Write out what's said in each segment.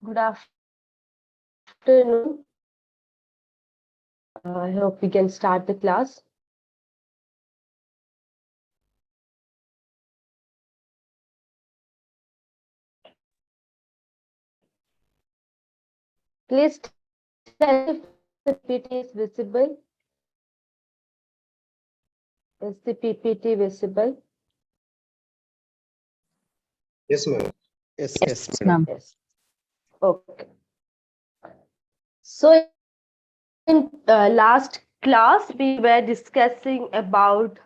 Good afternoon. I hope we can start the class. Please tell me if the PPT is visible. Is the PPT visible? Yes, ma'am. Yes, ma'am. Yes. Okay. So in last class, we were discussing about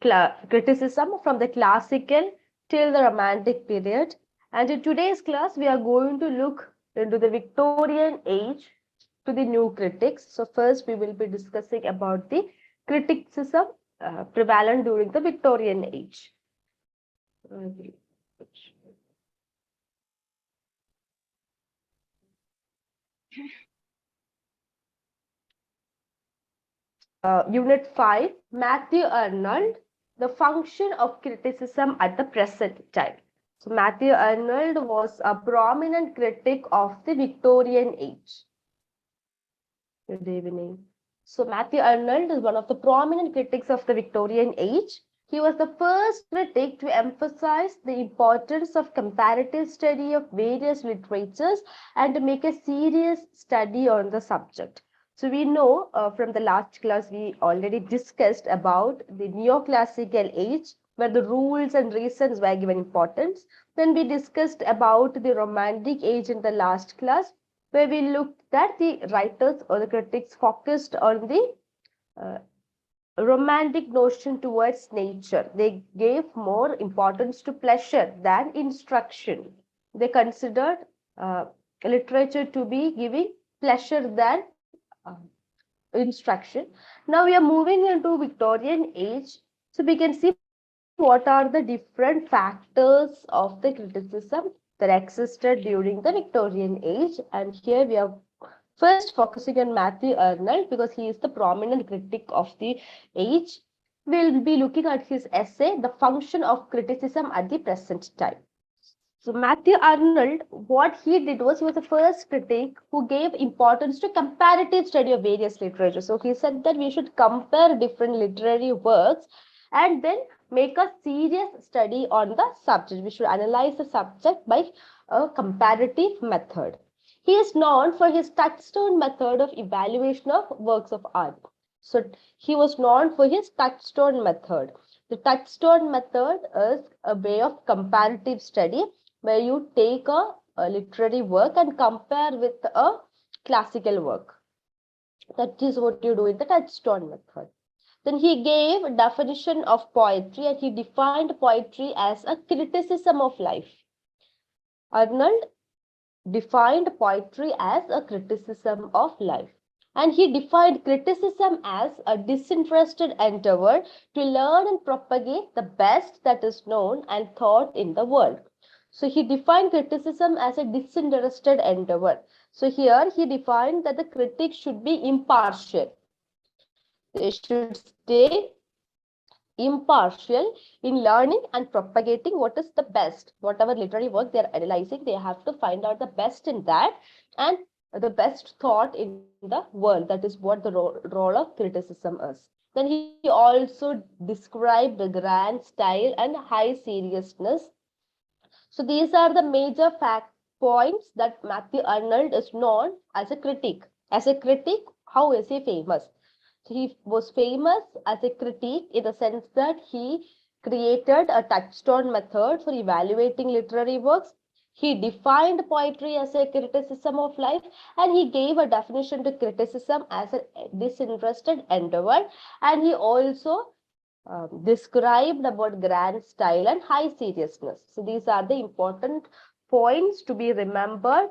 criticism from the classical till the romantic period. And in today's class, we are going to look into the Victorian age to the new critics. So first, we will be discussing about the criticism prevalent during the Victorian age. Unit 5, Matthew Arnold, the function of criticism at the present time. So Matthew Arnold was a prominent critic of the Victorian age. Good evening. So Matthew Arnold is one of the prominent critics of the Victorian age. He was the first critic to emphasize the importance of comparative study of various literatures and to make a serious study on the subject. So we know from the last class we already discussed about the neoclassical age where the rules and reasons were given importance. Then we discussed about the romantic age in the last class where we looked at the writers or the critics focused on the romantic notion towards nature. They gave more importance to pleasure than instruction. They considered literature to be giving pleasure than instruction. Now we are moving into Victorian age. So we can see what are the different factors of the criticism that existed during the Victorian age. And here we are first focusing on Matthew Arnold because he is the prominent critic of the age. We'll be looking at his essay, The Function of Criticism at the Present Time. So Matthew Arnold, what he did was he was the first critic who gave importance to comparative study of various literature. So he said that we should compare different literary works and then make a serious study on the subject. We should analyze the subject by a comparative method. He is known for his touchstone method of evaluation of works of art. So he was known for his touchstone method. The touchstone method is a way of comparative study where you take a literary work and compare with a classical work. That is what you do in the touchstone method. Then he gave a definition of poetry and he defined poetry as a criticism of life. Arnold defined poetry as a criticism of life. And he defined criticism as a disinterested endeavor to learn and propagate the best that is known and thought in the world. So he defined criticism as a disinterested endeavor. So here he defined that the critic should be impartial. They should stay impartial in learning and propagating what is the best. Whatever literary work they are analyzing, they have to find out the best in that and the best thought in the world. That is what the role of criticism is. Then he also described the grand style and high seriousness. So these are the major fact points that Matthew Arnold is known as a critic. As a critic, how is he famous? So he was famous as a critic in the sense that he created a touchstone method for evaluating literary works. He defined poetry as a criticism of life and he gave a definition to criticism as a disinterested endeavor. And he also described about grand style and high seriousness. So these are the important points to be remembered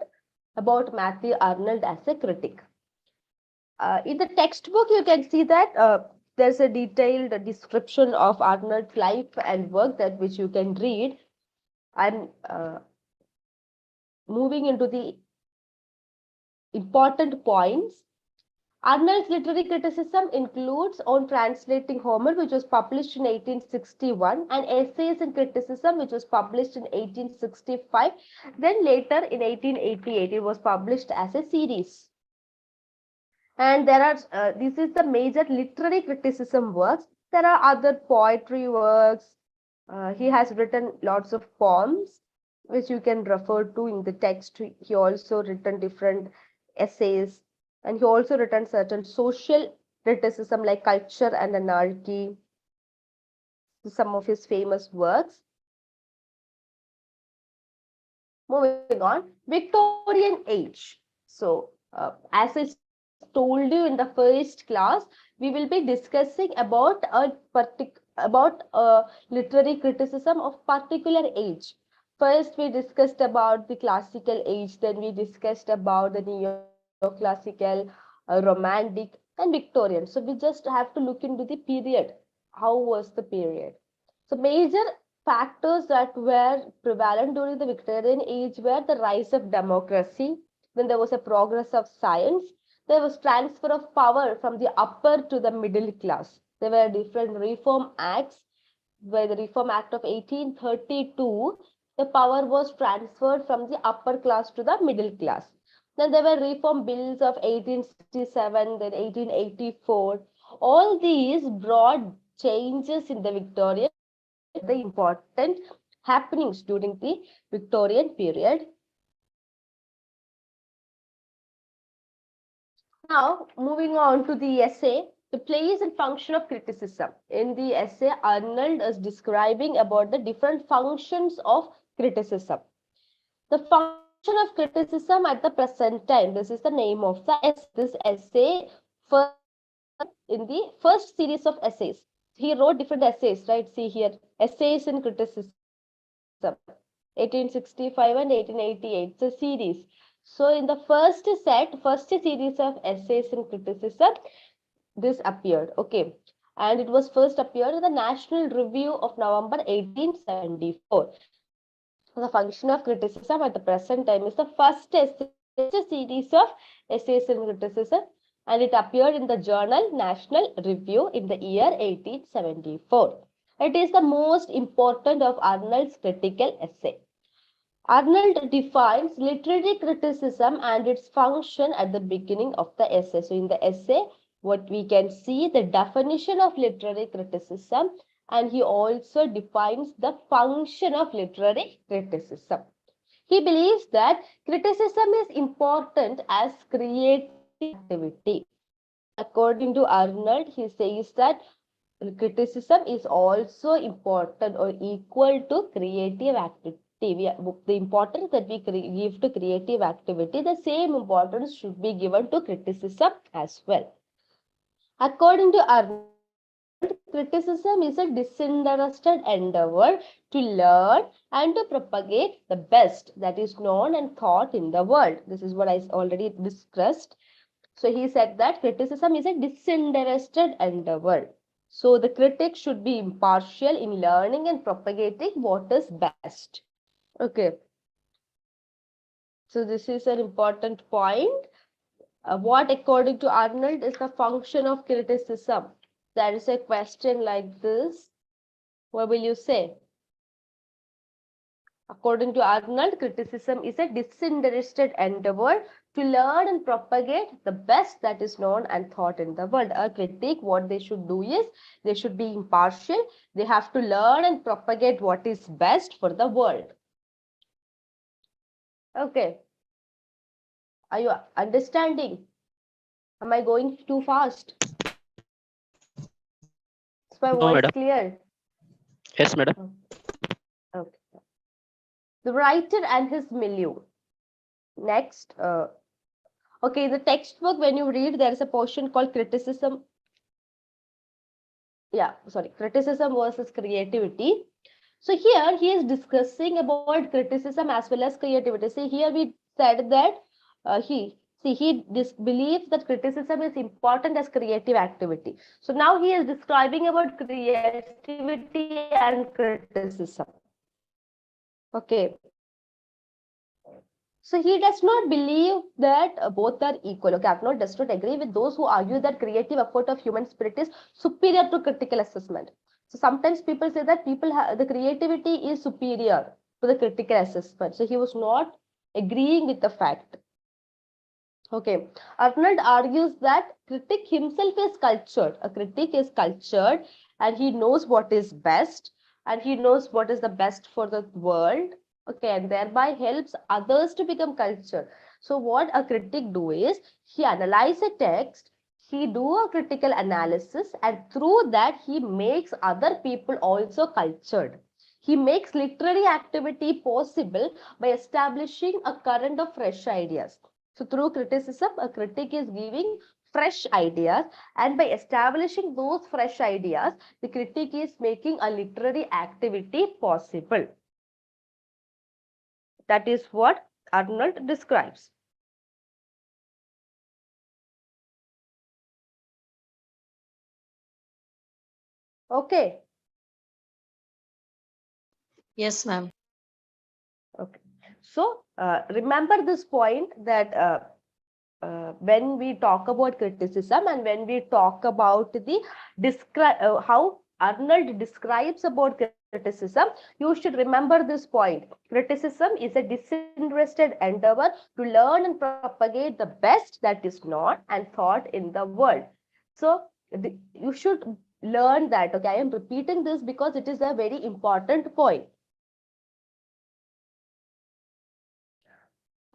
about Matthew Arnold as a critic. In the textbook, you can see that there's a detailed description of Arnold's life and work that which you can read. I'm moving into the important points. Arnold's literary criticism includes on translating Homer, which was published in 1861, and Essays in Criticism, which was published in 1865. Then later in 1888, it was published as a series. And there are, this is the major literary criticism works. There are other poetry works. He has written lots of poems, which you can refer to in the text. He also written different essays, and he also written certain social criticism like Culture and Anarchy, some of his famous works. Moving on, Victorian Age. So, as I told you in the first class, we will be discussing about literary criticism of particular age. First, we discussed about the classical age. Then we discussed about the neoclassical, romantic, and Victorian. So we just have to look into the period. How was the period? So major factors that were prevalent during the Victorian age were the rise of democracy, then there was a progress of science, there was transfer of power from the upper to the middle class. There were different reform acts. By the Reform Act of 1832, the power was transferred from the upper class to the middle class. Then there were reform bills of 1867, then 1884. All these brought changes in the Victorian period, the important happenings during the Victorian period. Now, moving on to the essay, the place and function of criticism. In the essay, Arnold is describing about the different functions of criticism. The function of criticism at the present time, this is the name of the essay. This essay first in the first series of essays. He wrote different essays, right? See here, Essays in Criticism, 1865 and 1888. It's a series. So in the first series of Essays in Criticism, this appeared, okay. And it was first appeared in the National Review of November 1874. The function of criticism at the present time is the first series of Essays in Criticism, and it appeared in the journal National Review in the year 1874. It is the most important of Arnold's critical essay. Arnold defines literary criticism and its function at the beginning of the essay. So in the essay, what we can see the definition of literary criticism, and he also defines the function of literary criticism. He believes that criticism is important as creative activity. According to Arnold, he says that criticism is also important or equal to creative activity. The importance that we give to creative activity, the same importance should be given to criticism as well. According to Arnold, criticism is a disinterested endeavor to learn and to propagate the best that is known and thought in the world. This is what I already discussed. So he said that criticism is a disinterested endeavor. So the critic should be impartial in learning and propagating what is best. Okay. So this is an important point. What according to Arnold is the function of criticism? There is a question like this. What will you say? According to Arnold, criticism is a disinterested endeavor to learn and propagate the best that is known and thought in the world. A critic, what they should do is, they should be impartial. They have to learn and propagate what is best for the world. Okay. Are you understanding? Am I going too fast? Is my voice clear? Yes, madam. Okay. The writer and his milieu. Next, okay, the textbook, when you read, there is a portion called criticism. Yeah, sorry, criticism versus creativity. So here he is discussing about criticism as well as creativity. See, here we said that he believes that criticism is important as creative activity. So now he is describing about creativity and criticism. Okay. So he does not believe that both are equal. Okay, Arnold does not agree with those who argue that creative effort of human spirit is superior to critical assessment. So sometimes people say that the creativity is superior to the critical assessment. So he was not agreeing with the fact. Okay, Arnold argues that critic himself is cultured. A critic is cultured and he knows what is best and he knows what is the best for the world. Okay, and thereby helps others to become cultured. So what a critic do is he analyze a text, he do a critical analysis, and through that he makes other people also cultured. He makes literary activity possible by establishing a current of fresh ideas. So through criticism, a critic is giving fresh ideas, and by establishing those fresh ideas, the critic is making a literary activity possible. That is what Arnold describes. Okay. Yes, ma'am. Okay. So remember this point that when we talk about criticism and when we talk about the how Arnold describes about criticism, you should remember this point. Criticism is a disinterested endeavor to learn and propagate the best that is known and thought in the world. So you should learn that. Okay, I am repeating this because it is a very important point.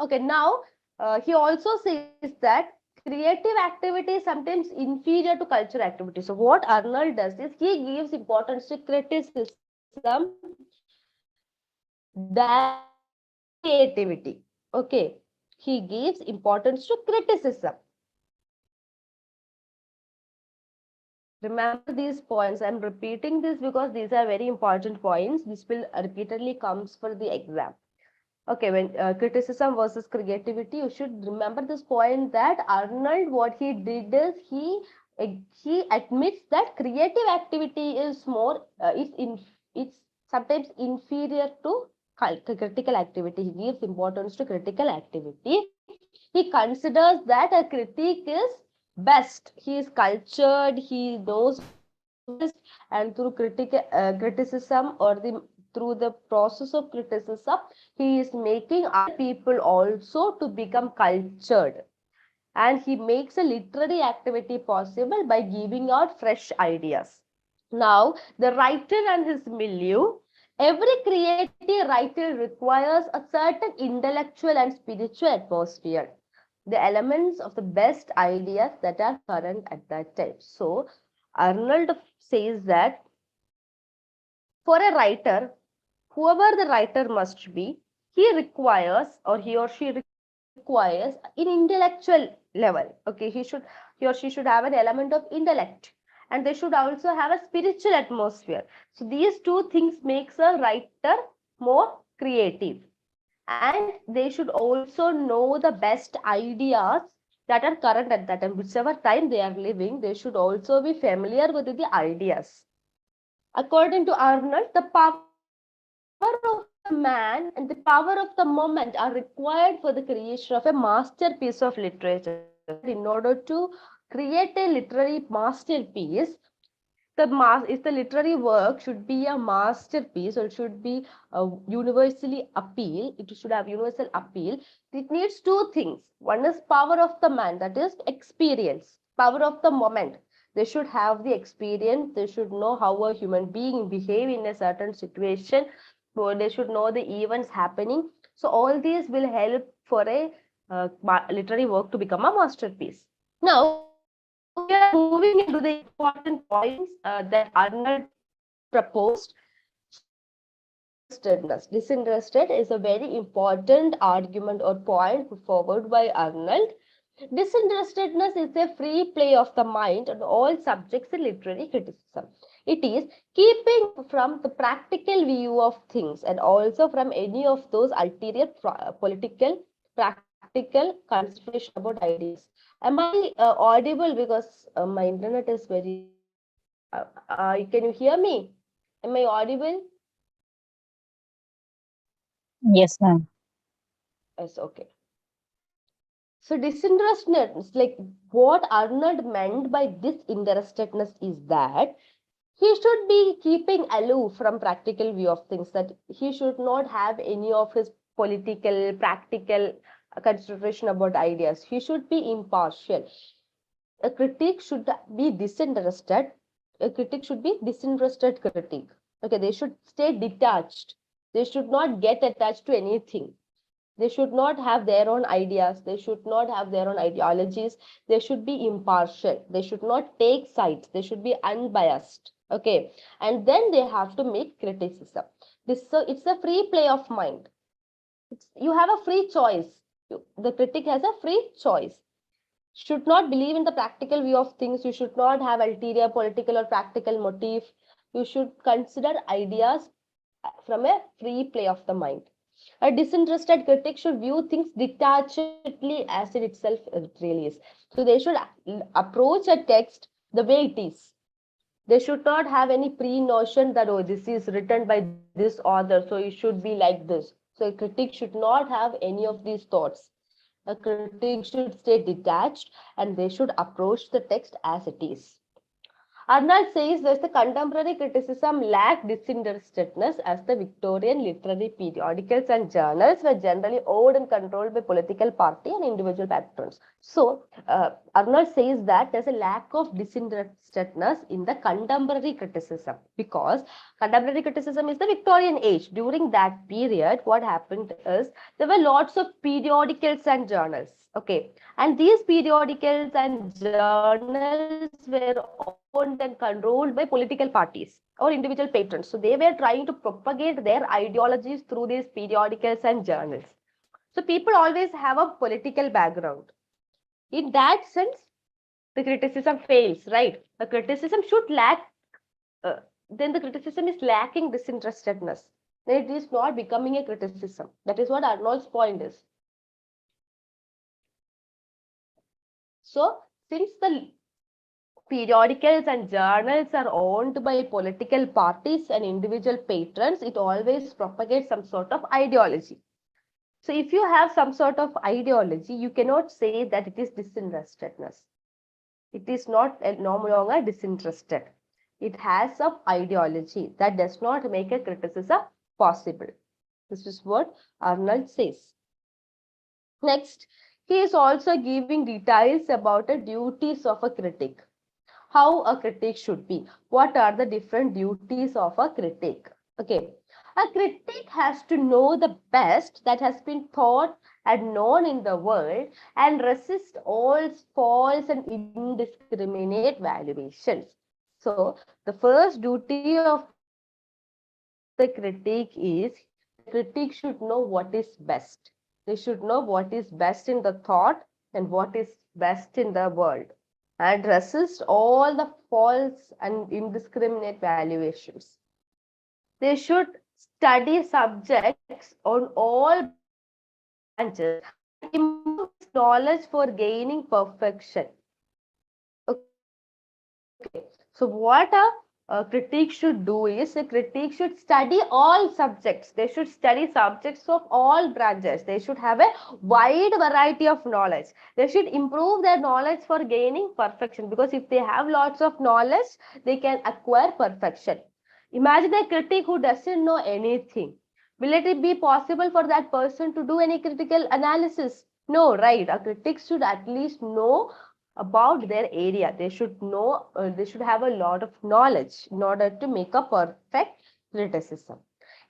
Okay, now he also says that creative activity is sometimes inferior to cultural activity. So what Arnold does is he gives importance to criticism than creativity. Okay, he gives importance to criticism. Remember these points. I'm repeating this because these are very important points. This will repeatedly comes for the exam. Okay, when criticism versus creativity, you should remember this point that Arnold, what he did is he admits that creative activity is more it's sometimes inferior to critical activity. He gives importance to critical activity. He considers that a critic is best. He is cultured. He knows what is best, and through criticism or through the process of criticism, he is making other people also to become cultured, and he makes a literary activity possible by giving out fresh ideas. Now, the writer and his milieu. Every creative writer requires a certain intellectual and spiritual atmosphere, the elements of the best ideas that are current at that time. So, Arnold says that for a writer, whoever the writer must be, he requires or he or she requires an intellectual level. Okay, he or she should have an element of intellect, and they should also have a spiritual atmosphere. So these two things makes a writer more creative, and they should also know the best ideas that are current at that time. Whichever time they are living, they should also be familiar with the ideas. According to Arnold, the power of the man and the power of the moment are required for the creation of a masterpiece of literature. So he says that in order to create a literary masterpiece, if the literary work should be a masterpiece or should be universally appeal, it should have universal appeal. It needs two things. One is power of the man, that is experience, power of the moment. They should have the experience. They should know how a human being behave in a certain situation. Or they should know the events happening. So all these will help for a literary work to become a masterpiece. Now, we are moving into the important points that Arnold proposed. So, disinterestedness. Disinterested is a very important argument or point put forward by Arnold. Disinterestedness is a free play of the mind on all subjects in literary criticism. It is keeping from the practical view of things and also from any of those ulterior political, practical consideration about ideas. Am I audible? Because my internet is very. Can you hear me? Am I audible? Yes, ma'am. Yes, okay. So disinterestedness, like what Arnold meant by disinterestedness is that he should be keeping aloof from practical view of things, that he should not have any of his political, practical consideration about ideas. He should be impartial. A critic should be disinterested. A critic should be disinterested critic. Okay, they should stay detached. They should not get attached to anything. They should not have their own ideas. They should not have their own ideologies. They should be impartial. They should not take sides. They should be unbiased. Okay. And then they have to make criticism. So it's a free play of mind. You have a free choice. The critic has a free choice. Should not believe in the practical view of things. You should not have ulterior political or practical motive. You should consider ideas from a free play of the mind. A disinterested critic should view things detachedly as it itself really is. So they should approach a text the way it is. They should not have any pre-notion that, oh, this is written by this author, so it should be like this. So a critic should not have any of these thoughts. A critic should stay detached and they should approach the text as it is. Arnold says that the contemporary criticism lacked disinterestedness as the Victorian literary periodicals and journals were generally owned and controlled by political party and individual patrons. So, Arnold says that there's a lack of disinterestedness in the contemporary criticism because contemporary criticism is the Victorian age. During that period, what happened is there were lots of periodicals and journals. Okay, and these periodicals and journals were owned and controlled by political parties or individual patrons. So they were trying to propagate their ideologies through these periodicals and journals. So people always have a political background. In that sense, the criticism fails, right? The criticism should lack, then the criticism is lacking disinterestedness. Then it is not becoming a criticism. That is what Arnold's point is. So, since the periodicals and journals are owned by political parties and individual patrons, it always propagates some sort of ideology. So if you have some sort of ideology, you cannot say that it is disinterestedness. It is not no longer disinterested. It has some ideology that does not make a criticism possible. This is what Arnold says. Next, he is also giving details about the duties of a critic. How a critic should be. What are the different duties of a critic? Okay. A critic has to know the best that has been thought and known in the world and resist all false and indiscriminate valuations. So, the first duty of the critic is the critic should know what is best. They should know what is best in the thought and what is best in the world and resist all the false and indiscriminate valuations. They should study subjects on all branches and improve his knowledge for gaining perfection. Okay, so what a critic should do is a critic should study all subjects. They should study subjects of all branches. They should have a wide variety of knowledge. They should improve their knowledge for gaining perfection because if they have lots of knowledge, they can acquire perfection. Imagine a critic who doesn't know anything. Will it be possible for that person to do any critical analysis? No, right? A critic should at least know about their area. They should know, they should have a lot of knowledge in order to make a perfect criticism.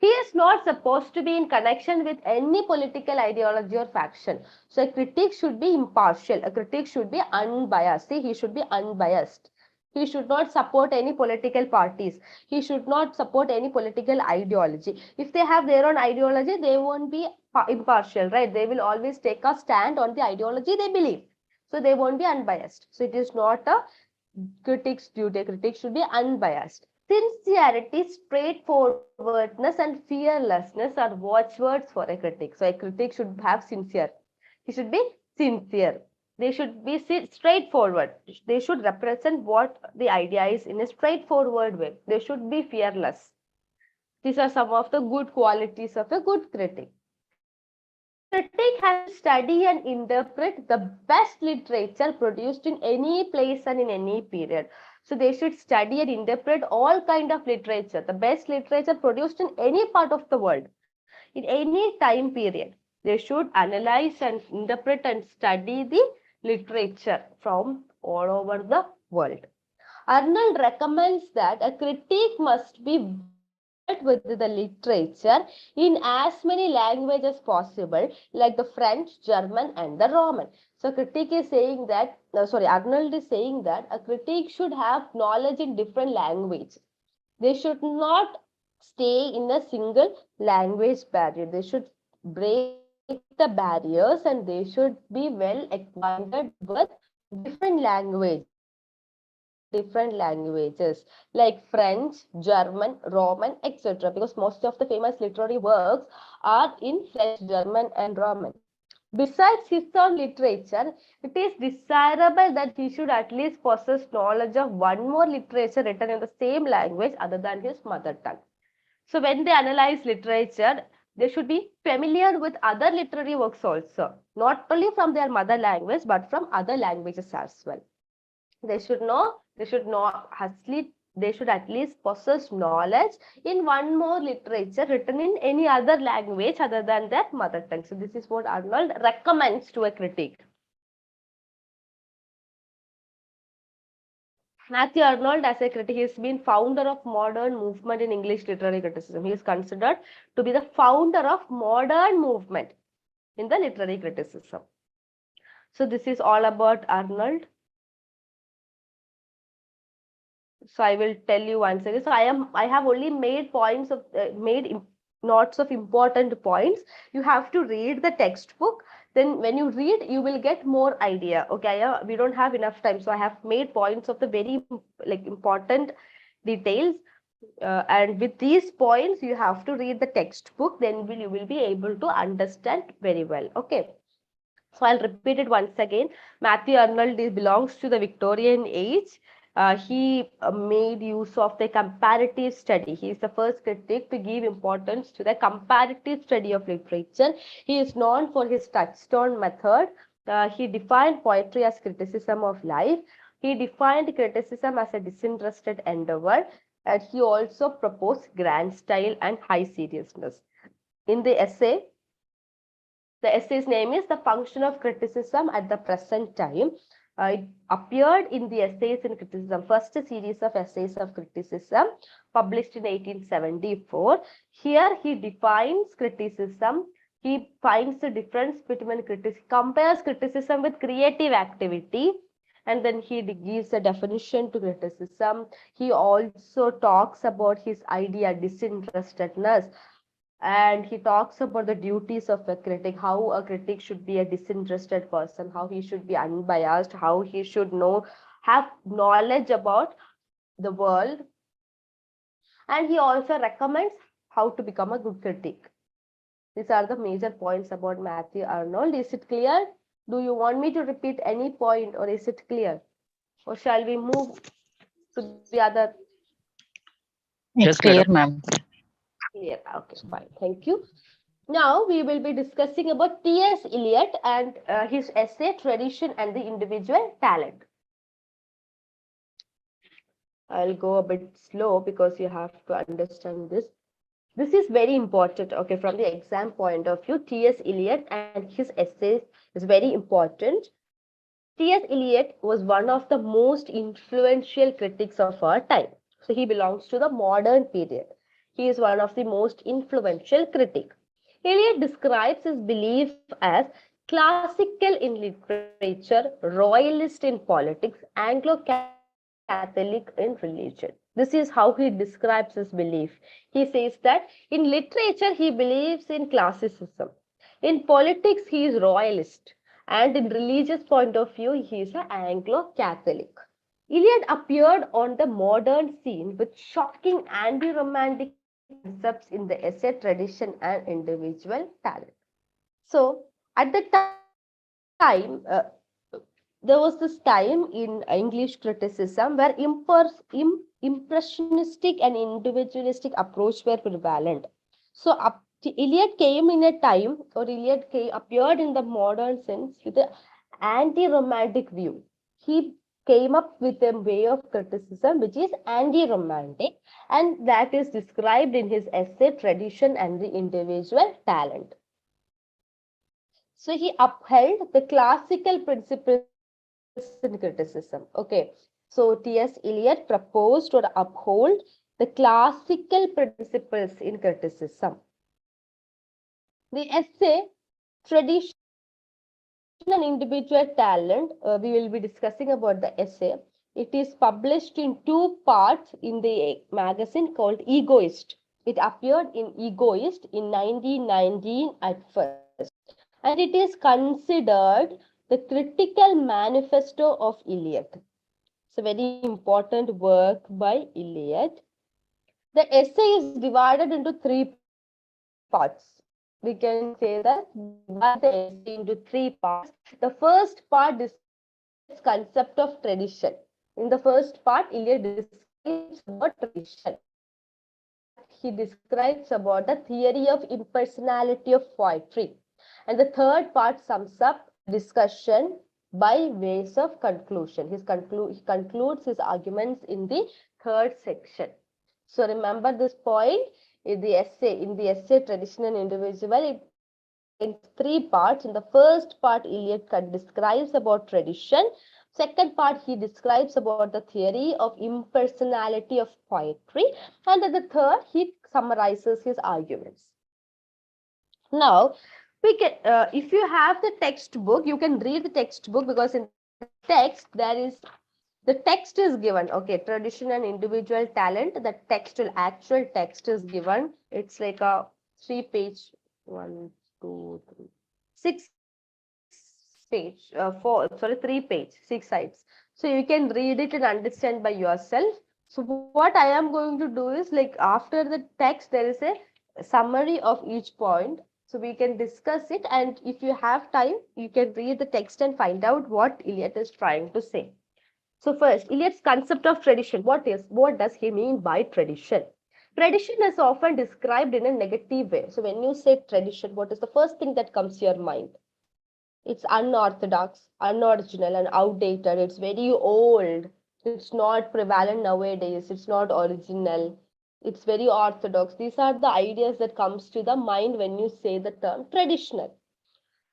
He is not supposed to be in connection with any political ideology or faction. So a critic should be impartial. A critic should be unbiased. See, he should be unbiased. He should not support any political parties. He should not support any political ideology. If they have their own ideology, they won't be impartial, right? They will always take a stand on the ideology they believe. So they won't be unbiased. So it is not a critic's duty. A critic should be unbiased. Sincerity, straightforwardness, and fearlessness are watchwords for a critic. So a critic should have sincere. He should be sincere. They should be straightforward. They should represent what the idea is in a straightforward way. They should be fearless. These are some of the good qualities of a good critic. critic has to study and interpret the best literature produced in any place and in any period. So they should study and interpret all kind of literature, the best literature produced in any part of the world, in any time period. They should analyze and interpret and study the literature from all over the world. Arnold recommends that a critique must be versed with the literature in as many languages possible, like the French, German, and the Roman. So, critique is saying that, Arnold is saying that a critique should have knowledge in different languages. They should not stay in a single language barrier. They should break the barriers and they should be well acquainted with different languages like French, German, Roman, etc. Because most of the famous literary works are in French, German, and Roman. Besides his own literature, it is desirable that he should at least possess knowledge of one more literature written in the same language other than his mother tongue. So when they analyze literature, they should be familiar with other literary works also, not only from their mother language but from other languages as well. They should at least possess knowledge in one more literature written in any other language other than their mother tongue. So this is what Arnold recommends to a critic. Matthew Arnold, as a critic, has been founder of modern movement in English literary criticism. He is considered to be the founder of modern movement in the literary criticism. So this is all about Arnold. So I will tell you once again. So I have only made points of notes of important points. You have to read the textbook. Then when you read, you will get more idea. Okay, we don't have enough time, so I have made points of the very important details. And with these points, you have to read the textbook. Then you will be able to understand very well. Okay. So I'll repeat it once again. Matthew Arnold belongs to the Victorian age. He made use of the comparative study. He is the first critic to give importance to the comparative study of literature. He is known for his touchstone method. He defined poetry as criticism of life. He defined criticism as a disinterested endeavor. And he also proposed grand style and high seriousness. In the essay's name is The Function of Criticism at the Present Time. It appeared in the Essays in Criticism, first series of essays of criticism, published in 1874. Here he defines criticism. He finds the difference between compares criticism with creative activity, and then he gives a definition to criticism. He also talks about his idea disinterestedness, and he talks about the duties of a critic, how a critic should be a disinterested person, how he should be unbiased, how he should have knowledge about the world, and he also recommends how to become a good critic. These are the major points about Matthew Arnold. Is it clear? Do you want me to repeat any point, or is it clear, or shall we move to the other? Yes, It's clear, madam. ma'am. Clear. Okay, fine. Thank you. Now we will be discussing about T.S. Eliot and his essay Tradition and the Individual Talent. I'll go a bit slow because you have to understand this. This is very important, okay, from the exam point of view. T.S. Eliot and his essays is very important. T.S. Eliot was one of the most influential critics of our time. So he belongs to the modern period. He is one of the most influential critics. Eliot describes his belief as classical in literature, royalist in politics, Anglo-Catholic in religion. This is how he describes his belief. He says that in literature he believes in classicism. In politics he is royalist, and in religious point of view he is an Anglo-Catholic. Eliot appeared on the modern scene with shocking anti-romantic concepts in the essay Tradition and Individual Talent. So, at the time, there was this time in English criticism where impressionistic and individualistic approach were prevalent. So, Iliad came in a time, or appeared in the modern sense with an anti-romantic view. He came up with a way of criticism which is anti-romantic, and that is described in his essay Tradition and the Individual Talent. So he upheld the classical principles in criticism. Okay. So T.S. Eliot proposed or uphold the classical principles in criticism. The essay Tradition and Individual Talent, we will be discussing about the essay. It is published in two parts in the magazine called Egoist. It appeared in Egoist in 1919 at first, and it is considered the critical manifesto of Eliot. It's a very important work by Eliot. The essay is divided into three parts. We can say that divide the essay into three parts. The first part describes Eliot's concept of tradition. In the first part, Eliot describes about tradition. The second part, he describes about the theory of impersonality of poetry. And the third part sums up the discussion by ways of conclusion. He concludes his arguments in the third section. So remember this point in the essay Tradition and Individual, it contains three parts. In the first part, Eliot describes about tradition. Second part, he describes about the theory of impersonality of poetry. And then the third, he summarizes his arguments. Now, we can, if you have the textbook, you can read the textbook, because in the text the text is given. Okay, tradition and individual talent. The actual text is given. It's like a 3-page, 6 page, 3 page, 6 sides. So you can read it and understand by yourself. So what I am going to do is, like, after the text, there is a summary of each point. So we can discuss it, and if you have time, you can read the text and find out what Eliot is trying to say. So first, Eliot's concept of tradition. What does he mean by tradition? Tradition is often described in a negative way. So when you say tradition, what is the first thing that comes to your mind? It's unorthodox, unoriginal, and outdated. It's very old. It's not prevalent nowadays. It's not original. It's very orthodox. These are the ideas that comes to the mind when you say the term traditional.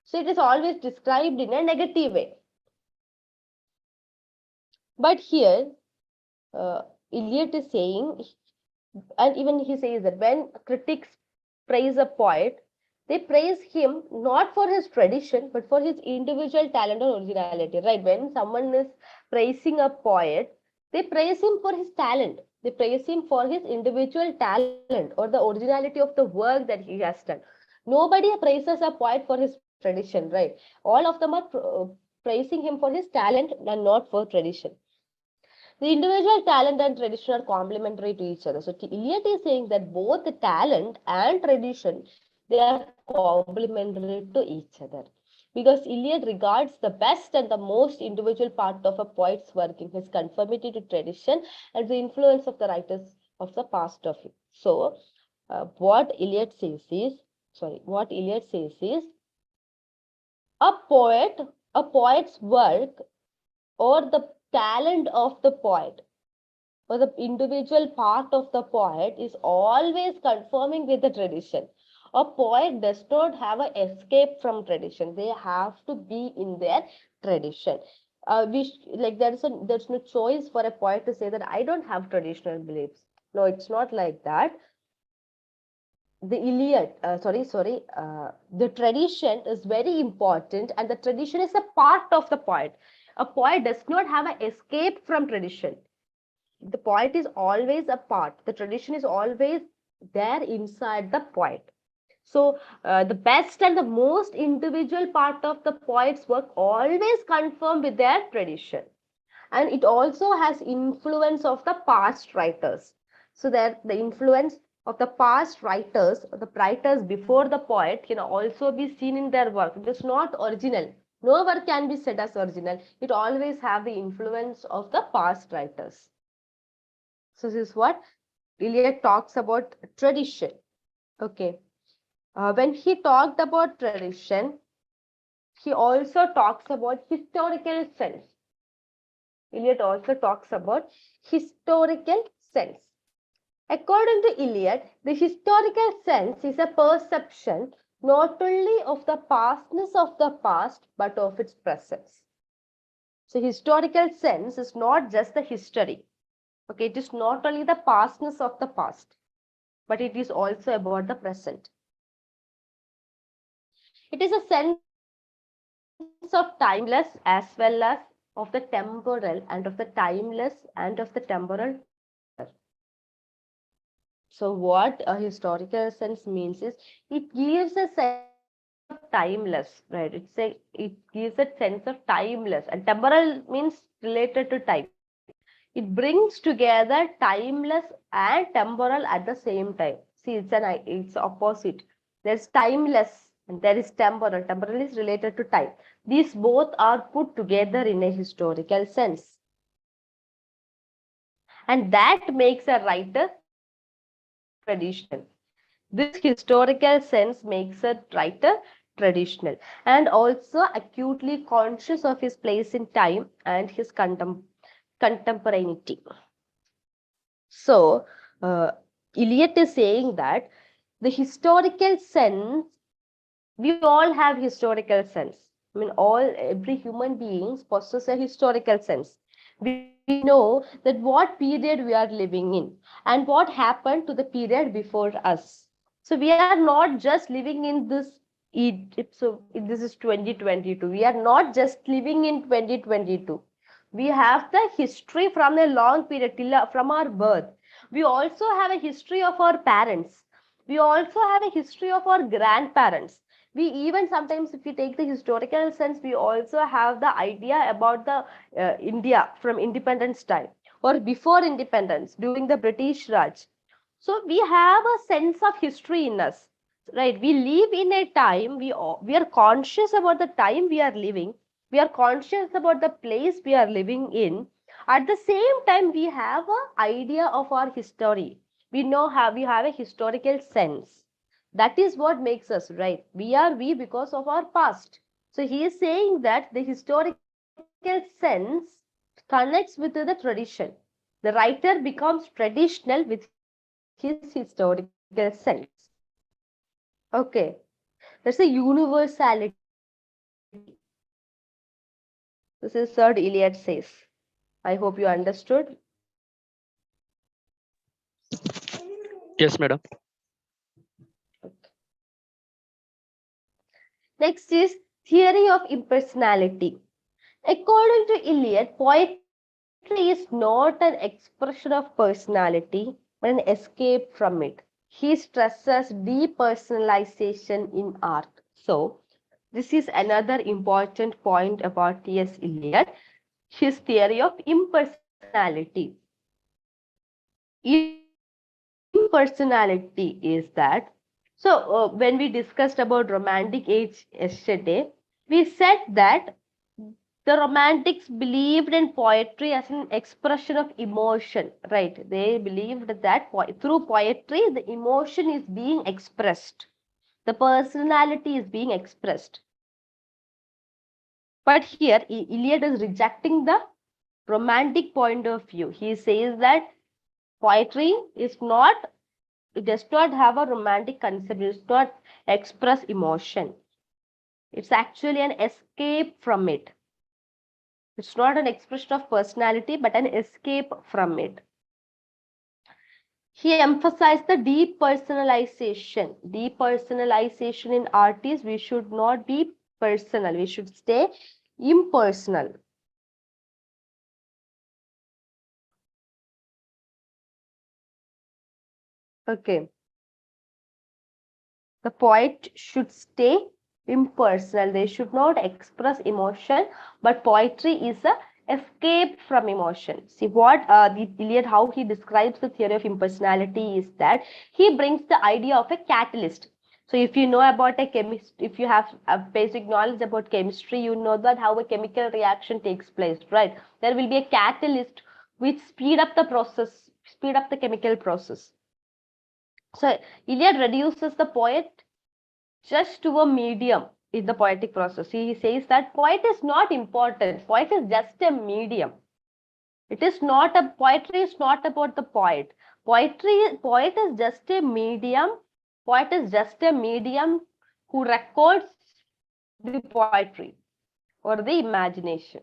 So it is always described in a negative way. But here, Eliot is saying, and even he says that when critics praise a poet, they praise him not for his tradition, but for his individual talent or originality, right? When someone is praising a poet, they praise him for his talent. They praise him for his individual talent or the originality of the work that he has done. Nobody praises a poet for his tradition, right? All of them are praising him for his talent and not for tradition. The individual talent and tradition are complementary to each other. So Eliot is saying that both the talent and tradition, they are complementary to each other, because Eliot regards the best and the most individual part of a poet's work in his conformity to tradition and the influence of the writers of the past of it. So what Eliot says is a poet, a poet's work, or the talent of the poet, or the individual part of the poet, is always conforming with the tradition. A poet does not have an escape from tradition. They have to be in their tradition. Like there's no choice for a poet to say that I don't have traditional beliefs. No, it's not like that. The tradition is very important, and the tradition is a part of the poet. A poet does not have an escape from tradition. The poet is always a part. The tradition is always there inside the poet. So the best and the most individual part of the poet's work always confirm with their tradition, and it also has influence of the past writers. So that the influence of the past writers, the writers before the poet, can also be seen in their work. It is not original. No work can be said as original. It always have the influence of the past writers. So this is what Eliot talks about tradition. Okay. When he talked about tradition, he also talks about historical sense. Eliot also talks about historical sense. According to Eliot, the historical sense is a perception not only of the pastness of the past, but of its presence. So historical sense is not just the history. Okay, it is not only the pastness of the past, but it is also about the present. It is a sense of timeless as well as of the temporal and of the timeless and of the temporal together. So what a historical sense means is it gives a sense of timeless, right? It gives a sense of timeless, and temporal means related to time. It brings together timeless and temporal at the same time. See, it's opposite. There's timeless and there is temporal. Temporal is related to time. These both are put together in a historical sense. And that makes a writer traditional. This historical sense makes a writer traditional and also acutely conscious of his place in time and his contemporaneity. So, Eliot is saying that the historical sense, we all have historical sense. I mean, every human beings possess a historical sense. We know that what period we are living in and what happened to the period before us. So we are not just living in this so this is 2022. We are not just living in 2022. We have the history from a long period from our birth. We also have a history of our parents. We also have a history of our grandparents. We even sometimes, if we take the historical sense, we also have the idea about the India from independence time or before independence during the British Raj. So we have a sense of history in us, right? We live in a time, we are conscious about the time we are living. We are conscious about the place we are living in. At the same time, we have an idea of our history. We know how we have a historical sense. That is what makes us, right? We are we because of our past. So he is saying that the historical sense connects with the tradition. The writer becomes traditional with his historical sense. Okay, there's a universality. This is third Iliad says. I hope you understood. Yes, madam. Next is theory of impersonality. According to Iliad, poetry is not an expression of personality, but an escape from it. He stresses depersonalization in art. So, this is another important point about T.S. Eliot, his theory of impersonality. Impersonality is that, so when we discussed about romantic age yesterday, we said that the romantics believed in poetry as an expression of emotion, right? They believed that through poetry, the emotion is being expressed, the personality is being expressed. But here, Eliot is rejecting the romantic point of view. He says that poetry is not, it does not have a romantic concept, it does not express emotion. It's actually an escape from it. It's not an expression of personality, but an escape from it. He emphasized the depersonalization. Depersonalization in art is we should not be personal, we should stay impersonal. Okay. The poet should stay impersonal. They should not express emotion, but poetry is a escape from emotion. See what the Iliad, how he describes the theory of impersonality is that he brings the idea of a catalyst. So if you know about a chemist, if you have a basic knowledge about chemistry, you know that how a chemical reaction takes place, right? There will be a catalyst which speed up the process, speed up the chemical process. So Iliad reduces the poet just to a medium in the poetic process. He says that poet is not important. Poet is just a medium. It is not a poetry is not about the poet. Poet is just a medium. Poet is just a medium who records the poetry or the imagination.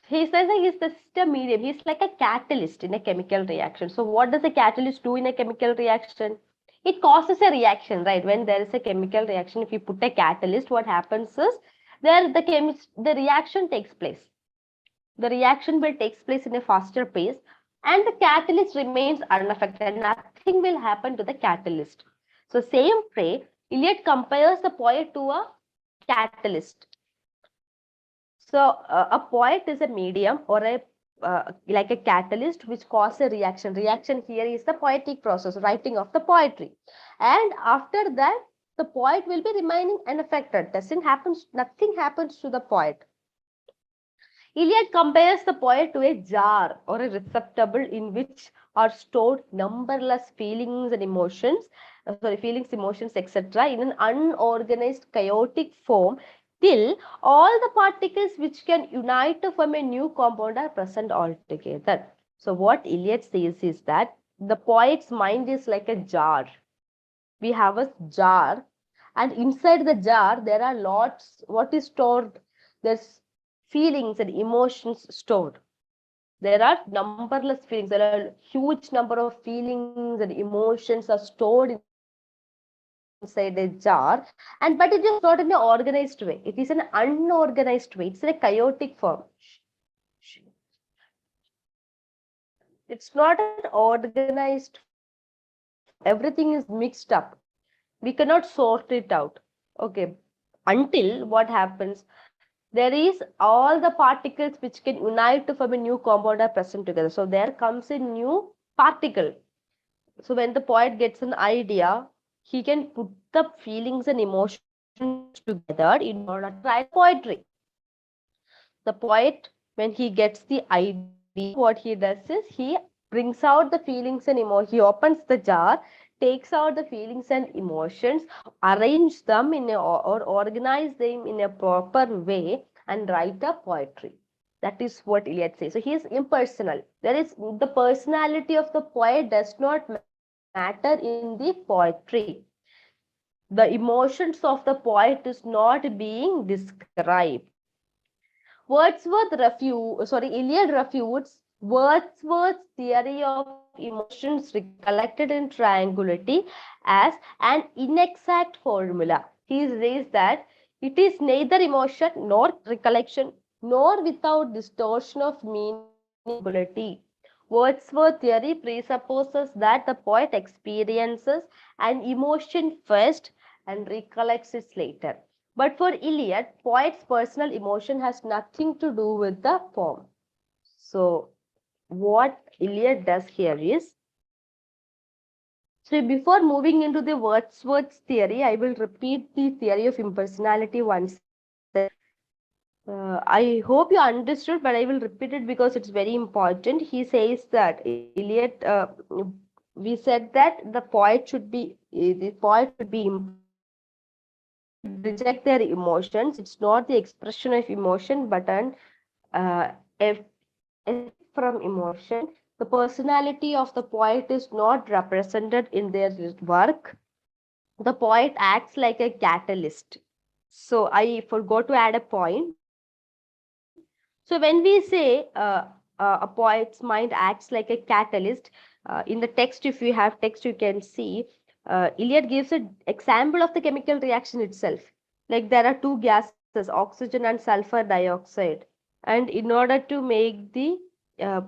He says that he's just a medium. He's like a catalyst in a chemical reaction. So what does a catalyst do in a chemical reaction? It causes a reaction, right? When there is a chemical reaction, if you put a catalyst, what happens is the reaction takes place. The reaction will take place in a faster pace, and the catalyst remains unaffected. Nothing will happen to the catalyst. So same way, Eliot compares the poet to a catalyst. So a poet is a medium or a like a catalyst which causes a reaction. Reaction here is the poetic process, writing of the poetry. And after that, the poet will be remaining unaffected. Nothing happens to the poet. Eliot compares the poet to a jar or a receptacle in which are stored numberless feelings and emotions, emotions, etc., in an unorganized, chaotic form till all the particles which can unite to form a new compound are present altogether. So what Eliot says is that the poet's mind is like a jar. We have a jar, and inside the jar there are lots. What is stored? There's feelings and emotions stored. There are numberless feelings. There are huge number of feelings and emotions are stored inside a jar, but it is not in an organized way. It is an unorganized way. It's in a chaotic form. It's not an organized form. Everything is mixed up. We cannot sort it out. Okay. Until what happens, there is all the particles which can unite to form a new compound are present together. So there comes a new particle. So when the poet gets an idea, he can put the feelings and emotions together in order to write the poetry. The poet, when he gets the idea, what he does is he brings out the feelings and emotions. He opens the jar, takes out the feelings and emotions, arrange them or organize them in a proper way and write a poetry. That is what Eliot says. So he is impersonal. There is the personality of the poet does not matter in the poetry. The emotions of the poet is not being described. Eliot refutes Wordsworth's theory of emotions recollected in triangulity as an inexact formula. He says that it is neither emotion nor recollection nor without distortion of meaning or triangulity. Wordsworth theory presupposes that the poet experiences an emotion first and recollects it later. But for Eliot, poet's personal emotion has nothing to do with the form. So what Eliot does here is, so before moving into the Wordsworth's theory, I will repeat the theory of impersonality once again. I hope you understood, but I will repeat it because it's very important. He says that we said that the poet should be impersonal. They should reject their emotions. It's not the expression of emotion, but an escape from emotion. The personality of the poet is not represented in their work. The poet acts like a catalyst. So I forgot to add a point. So when we say a poet's mind acts like a catalyst, in the text, if you have text, you can see Eliot gives an example of the chemical reaction itself. Like there are two gases, oxygen and sulfur dioxide. And in order to make the uh,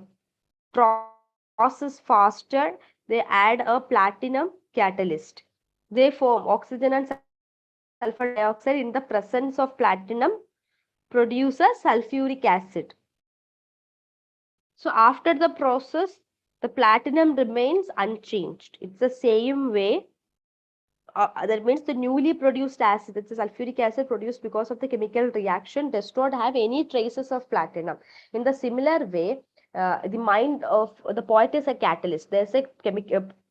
process faster, they add a platinum catalyst. They form oxygen and sulfur dioxide in the presence of platinum produces sulfuric acid. So after the process, the platinum remains unchanged. It's the same way. That means the newly produced acid, it's a sulfuric acid produced because of the chemical reaction, does not have any traces of platinum. In the similar way, the mind of the poet is a catalyst. There's a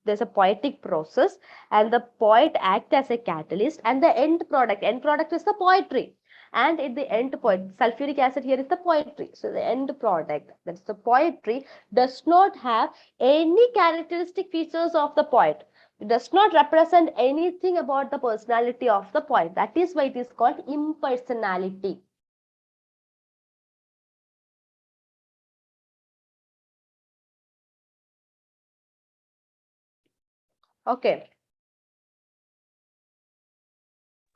there's a poetic process, and the poet act as a catalyst, and the end product is the poetry. And in the end point, sulfuric acid here is the poetry. So the end product, that's the poetry, does not have any characteristic features of the poet. It does not represent anything about the personality of the poet. That is why it is called impersonality. Okay.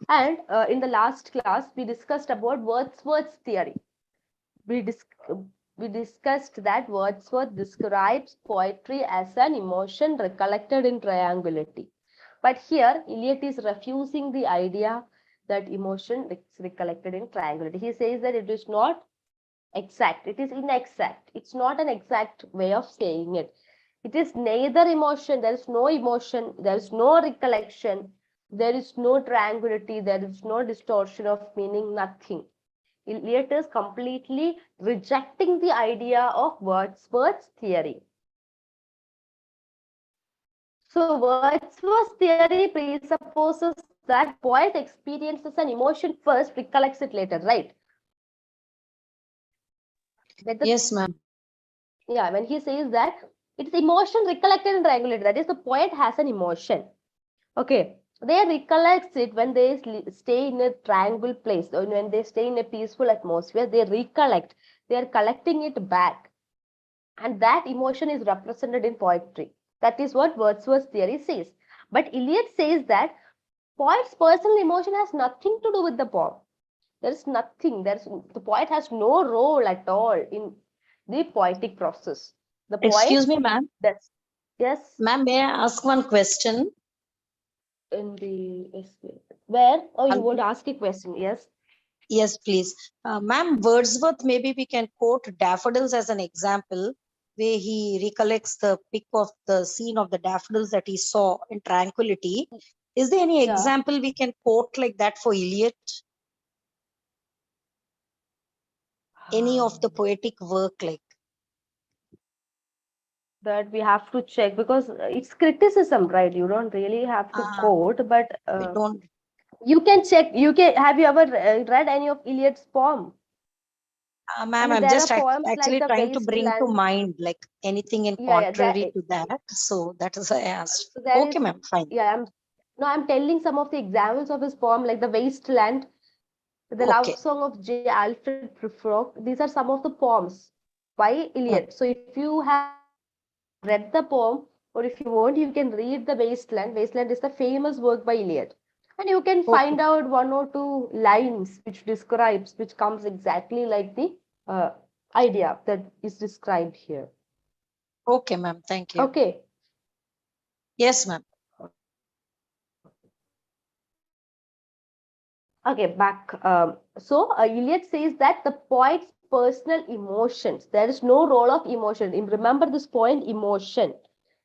And in the last class, we discussed about Wordsworth's theory. We, dis we discussed that Wordsworth describes poetry as an emotion recollected in triangulity. But here, Eliot is refusing the idea that emotion is recollected in triangulity. He says that it is not exact, it is inexact. It's not an exact way of saying it. It is neither emotion, there is no emotion, there is no recollection, there is no triangulity, there is no distortion of meaning, nothing. Eliot is completely rejecting the idea of Wordsworth's theory. So Wordsworth's theory presupposes that poet experiences an emotion first, recollects it later, right? Yes, ma'am. Yeah, when he says that it's emotion recollected and regulated, that is, the poet has an emotion. Okay, they recollect it when they stay in a tranquil place, or when they stay in a peaceful atmosphere, they recollect, they are collecting it back. And that emotion is represented in poetry. That is what Wordsworth's theory says. But Eliot says that poet's personal emotion has nothing to do with the poem. There is nothing. The poet has no role at all in the poetic process. The poet. Excuse me, ma'am. Yes. Ma'am, may I ask one question? In the essay. Where? Oh, you want to ask a question? Yes. Yes, please. Ma'am, Wordsworth, maybe we can quote daffodils as an example, where he recollects the pic of the scene of the daffodils that he saw in tranquility. Is there any example we can quote like that for Eliot? Any of the poetic work like? That we have to check, because it's criticism, right? You don't really have to quote, but We don't. you can check. Have you ever read any of Eliot's poem? Ma'am, I mean, I'm just poems actually like trying to bring to mind like anything in contrary to that. So that is why I asked. So there Okay, is, ma'am, fine. I'm telling some of the examples of his poem, like The Wasteland, The Love Song of J. Alfred Prufrock. These are some of the poems by Eliot. So if you have read the poem, or if you want, you can read The Wasteland. Wasteland is the famous work by Eliot. And you can find out one or two lines which comes exactly like the idea that is described here. Okay, ma'am. Thank you. Okay. Yes, ma'am. Okay, back. So Eliot says that the poet's personal emotions, there is no role of emotion. Remember this point, emotion.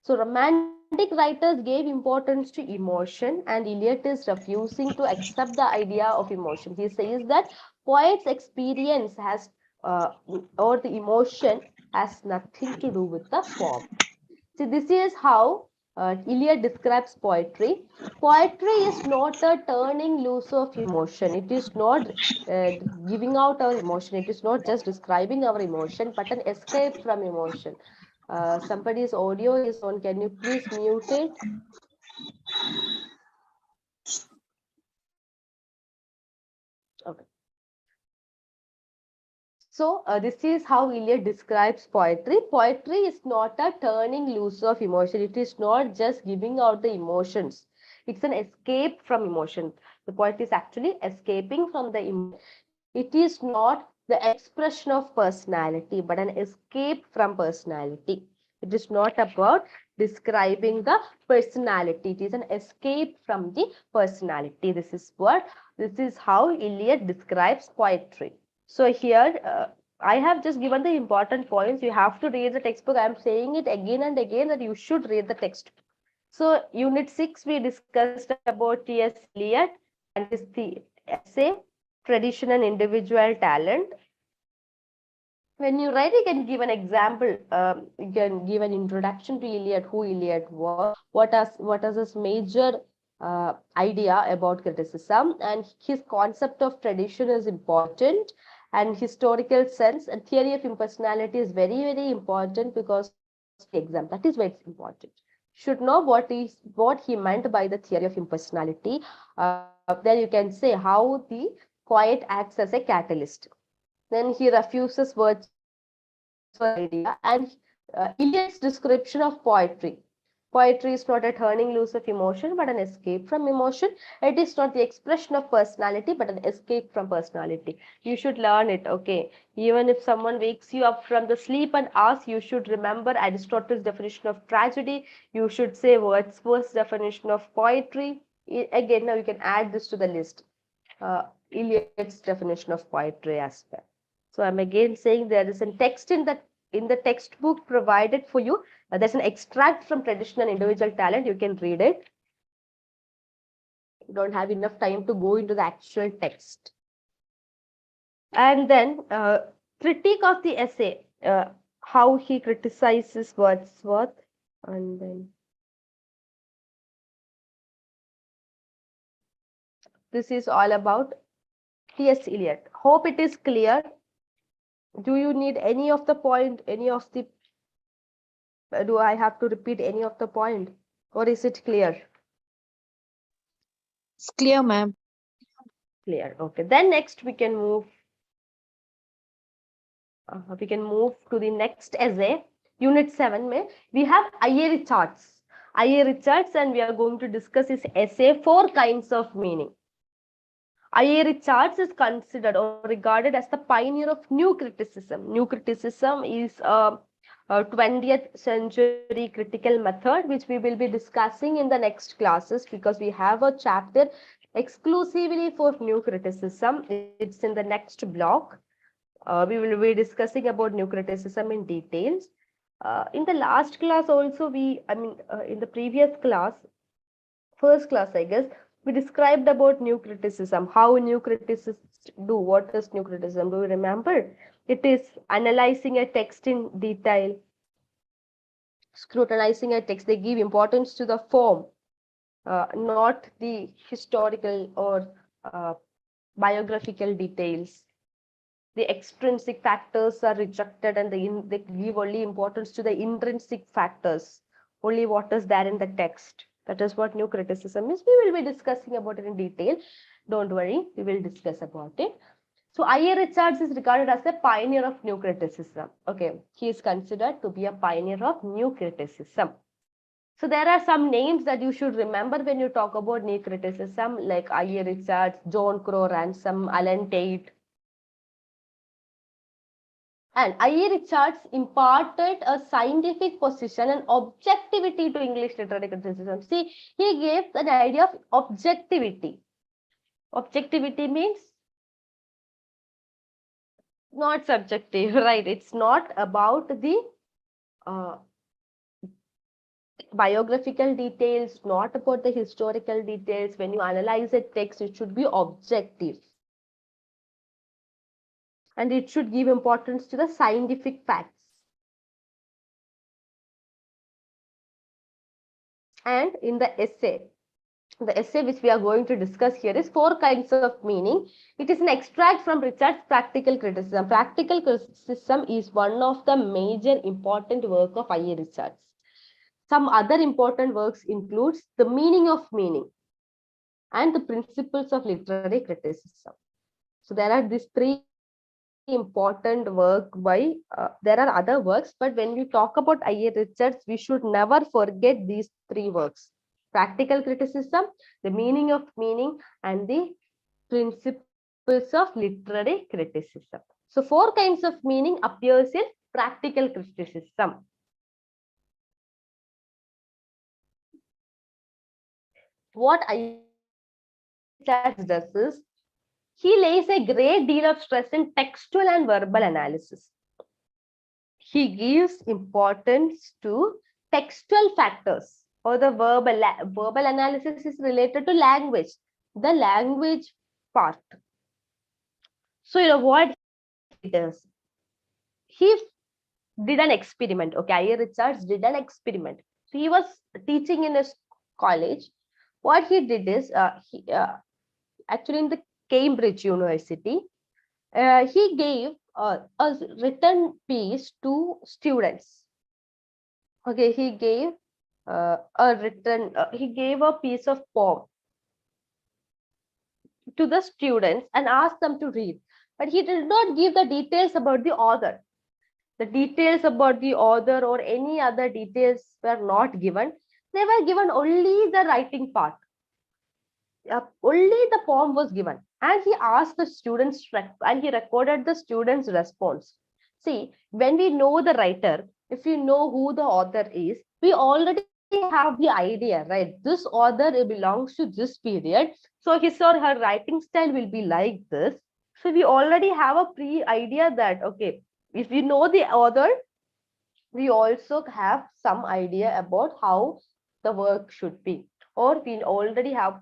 So romantic writers gave importance to emotion, and Eliot is refusing to accept the idea of emotion. He says that poet's experience has, or the emotion has nothing to do with the form. See, this is how Eliot describes poetry. Poetry is not a turning loose of emotion. It is not giving out our emotion. It is not just describing our emotion, but an escape from emotion. Somebody's audio is on. Can you please mute it? Okay. So this is how Eliot describes poetry. Poetry is not a turning loose of emotion. It is not just giving out the emotions. It's an escape from emotion. The poet is actually escaping from the emotion. It is not the expression of personality, but an escape from personality. It is not about describing the personality. It is an escape from the personality. This is how Eliot describes poetry. So here, I have just given the important points. You have to read the textbook. I am saying it again and again that you should read the text. So unit 6, we discussed about T.S. Eliot and his essay, Tradition and Individual Talent. when you write, you can give an example. You can give an introduction to Iliad, who Iliad was, what is his major idea about criticism, and his concept of tradition is important, and historical sense and theory of impersonality is very, very important because exam. That is why it's important. Should know what he meant by the theory of impersonality. Then you can say how the quiet acts as a catalyst. Then he refuses Wordsworth's idea and Iliad's description of poetry. Poetry is not a turning loose of emotion but an escape from emotion. It is not the expression of personality but an escape from personality. You should learn it, okay? Even if someone wakes you up from the sleep and asks, you should remember Aristotle's definition of tragedy. You should say Wordsworth's definition of poetry. Again, now you can add this to the list. Iliad's definition of poetry as well. So I'm again saying there is a text in the textbook provided for you. There's an extract from Tradition and Individual Talent. You can read it. You don't have enough time to go into the actual text. And then critique of the essay, how he criticizes Wordsworth, and then this is all about T.S. Eliot. Hope it is clear. Do you need any of the point, any of the, do I have to repeat any of the point, or is it clear? It's clear, ma'am. Clear. Okay. Then next we can move to the next essay, Unit 7. Mein, we have I.A. Richards. I.A. Richards, and we are going to discuss his essay, Four Kinds of Meaning. I.A. Richards is considered or regarded as the pioneer of new criticism. New criticism is a 20th century critical method, which we will be discussing in the next classes because we have a chapter exclusively for new criticism. It's in the next block. We will be discussing about new criticism in details. In the last class also, in the previous class, first class, I guess, we described about new criticism, how new criticists do. What is new criticism? Do you remember? It is analyzing a text in detail, scrutinizing a text. They give importance to the form, not the historical or biographical details. The extrinsic factors are rejected and they give only importance to the intrinsic factors, only what is there in the text. That is what new criticism is. We will be discussing about it in detail. Don't worry, we will discuss about it. So I.A. Richards is regarded as a pioneer of new criticism. Okay, he is considered to be a pioneer of new criticism. So there are some names that you should remember when you talk about new criticism, like I.A. Richards, John Crow Ransom, Alan Tate. And I.A. Richards imparted a scientific position and objectivity to English literary criticism. See, he gave an idea of objectivity. Objectivity means not subjective, right? It's not about the biographical details, not about the historical details. When you analyze a text, it should be objective. And it should give importance to the scientific facts. And in the essay which we are going to discuss here is Four Kinds of Meaning. It is an extract from Richard's Practical Criticism. Practical Criticism is one of the major important work of I.A. Richards. Some other important works includes The Meaning of Meaning and The Principles of Literary Criticism. So there are these three important work by, there are other works, but when we talk about I.A. Richards, we should never forget these three works. Practical Criticism, The Meaning of Meaning, and The Principles of Literary Criticism. So Four Kinds of Meaning appears in Practical Criticism. What I.A. Richards does is, he lays a great deal of stress in textual and verbal analysis. He gives importance to textual factors, or the verbal analysis is related to language, the language part. So, what he does, he did an experiment. Okay, I.A. Richards did an experiment. So he was teaching in a college. What he did is, actually in the Cambridge University, he gave a written piece to students. Okay, he gave he gave a piece of poem to the students and asked them to read. But he did not give the details about the author. The details about the author or any other details were not given. They were given only the writing part. Only the poem was given. And he asked the students and he recorded the students' response. See, when we know the writer, if we know who the author is, we already have the idea, right? This author belongs to this period. So his or her writing style will be like this. So we already have a idea that, okay, if we know the author, we also have some idea about how the work should be, or we already have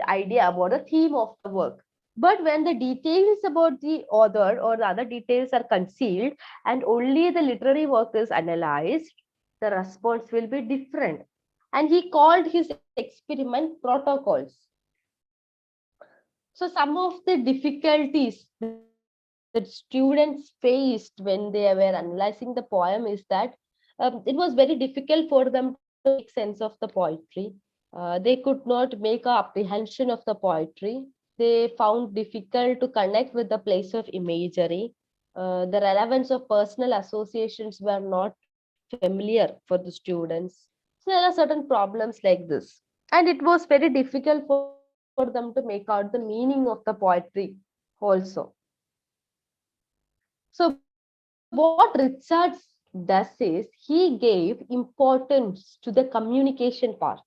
idea about the theme of the work. But when the details about the author or the other details are concealed and only the literary work is analyzed, the response will be different. And he called his experiment protocols. So some of the difficulties that students faced when they were analyzing the poem is that it was very difficult for them to make sense of the poetry. They could not make a apprehension of the poetry. They found difficult to connect with the place of imagery. The relevance of personal associations were not familiar for the students. So there are certain problems like this. And it was very difficult for them to make out the meaning of the poetry also. So what Richards does is he gave importance to the communication part.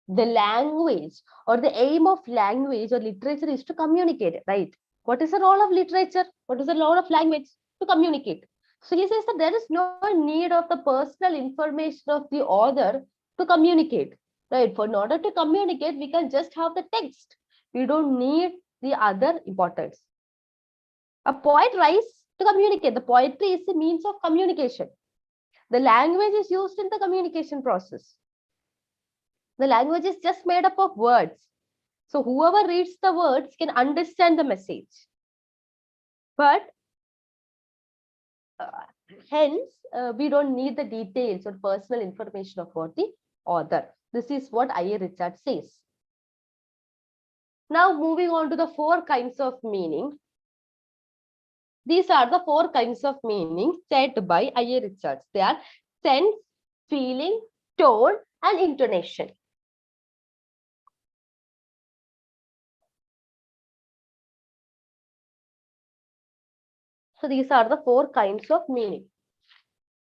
The language or the aim of language or literature is to communicate, right? What is the role of literature? What is the role of language? To communicate. So he says that there is no need of the personal information of the author to communicate, right? For in order to communicate, we can just have the text. We don't need the other importance. A poet writes to communicate. The poetry is the means of communication. The language is used in the communication process. The language is just made up of words. So whoever reads the words can understand the message. But hence, we don't need the details or personal information about the author. This is what I.A. Richards says. Now moving on to the 4 kinds of meaning. These are the 4 kinds of meaning said by I.A. Richards. They are sense, feeling, tone, and intonation. So these are the 4 kinds of meaning.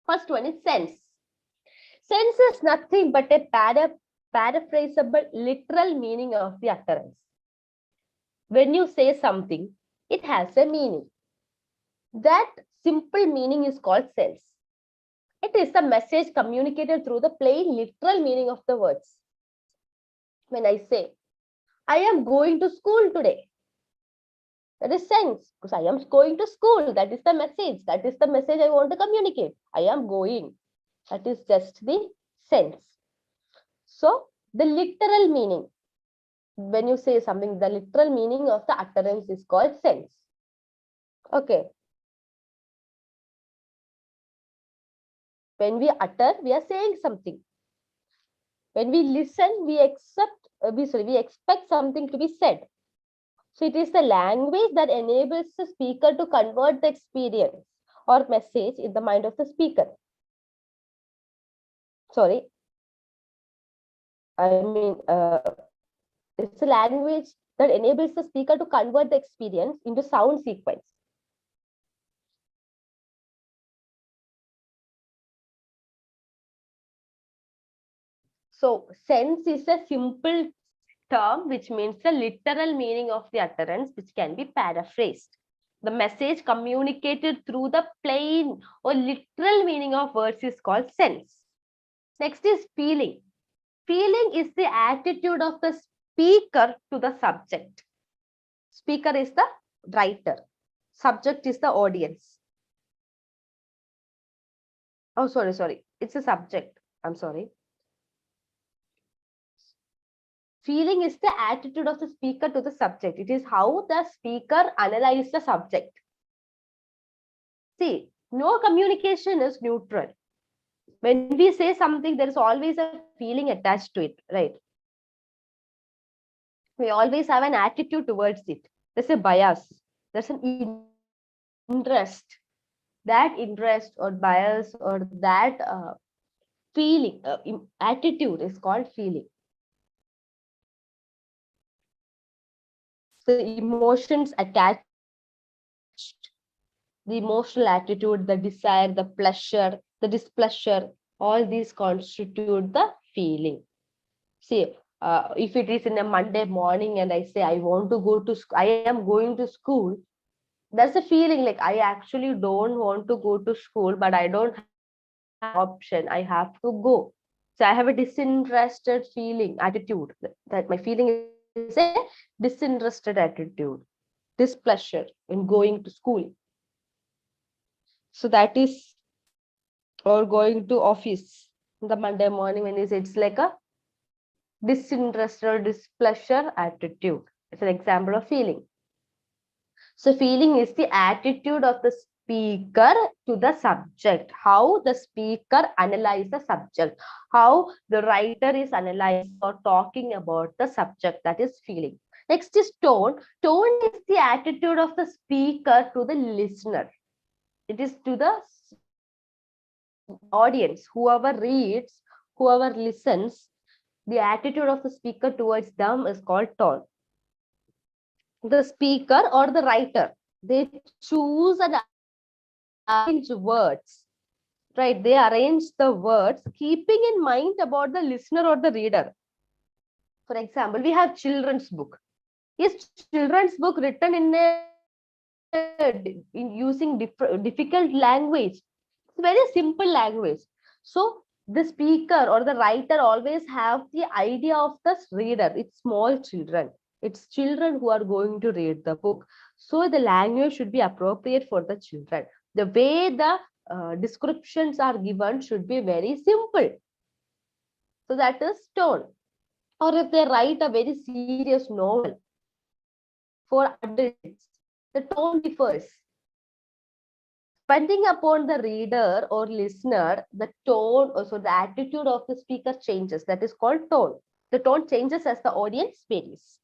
First one is sense. Sense is nothing but a paraphrasable literal meaning of the utterance. When you say something, it has a meaning. That simple meaning is called sense. It is the message communicated through the plain literal meaning of the words. When I say, I am going to school today, that is sense, because I am going to school. That is the message. That is the message I want to communicate. I am going. That is just the sense. So the literal meaning, when you say something, the literal meaning of the utterance is called sense. Okay. When we utter, we are saying something. When we listen, we expect something to be said. So it is the language that enables the speaker to convert the experience or message in the mind of the speaker. Sorry. I mean, it's a language that enables the speaker to convert the experience into sound sequence. So sense is a simple term which means the literal meaning of the utterance, which can be paraphrased. The message communicated through the plain or literal meaning of words is called sense. Next is feeling. Feeling is the attitude of the speaker to the subject. Speaker is the writer. Subject is the audience. Oh, sorry. It's a subject. I'm sorry. Feeling is the attitude of the speaker to the subject. It is how the speaker analyzes the subject. See, no communication is neutral. When we say something, there is always a feeling attached to it, right? We always have an attitude towards it. There's a bias, there's an interest. That interest or bias or that feeling, attitude is called feeling. The emotions attached, the emotional attitude, the desire, the pleasure, the displeasure, all these constitute the feeling. See, if it is in a Monday morning and I say I want to go to, I am going to school, there's a feeling like I actually don't want to go to school, but I don't have any option. I have to go. So I have a disinterested feeling, attitude. That my feeling is a disinterested attitude, displeasure in going to school. So that is, or going to office in the Monday morning when it's like a disinterested or displeasure attitude. It's an example of feeling. So feeling is the attitude of the speaker to the subject, how the speaker analyzes the subject, how the writer is analyzing or talking about the subject, that is feeling. Next is tone. Tone is the attitude of the speaker to the listener. It is to the audience, whoever reads, whoever listens, the attitude of the speaker towards them is called tone. The speaker or the writer, they choose and arrange words, right? They arrange the words keeping in mind about the listener or the reader. For example, we have children's book. Is children's book written in using difficult language? It's very simple language. So the speaker or the writer always have the idea of the reader. It's small children. It's children who are going to read the book. So the language should be appropriate for the children. The way the descriptions are given should be very simple. So that is tone. Or if they write a very serious novel for adults, the tone differs. Depending upon the reader or listener, the tone, also the attitude of the speaker changes. That is called tone. The tone changes as the audience varies.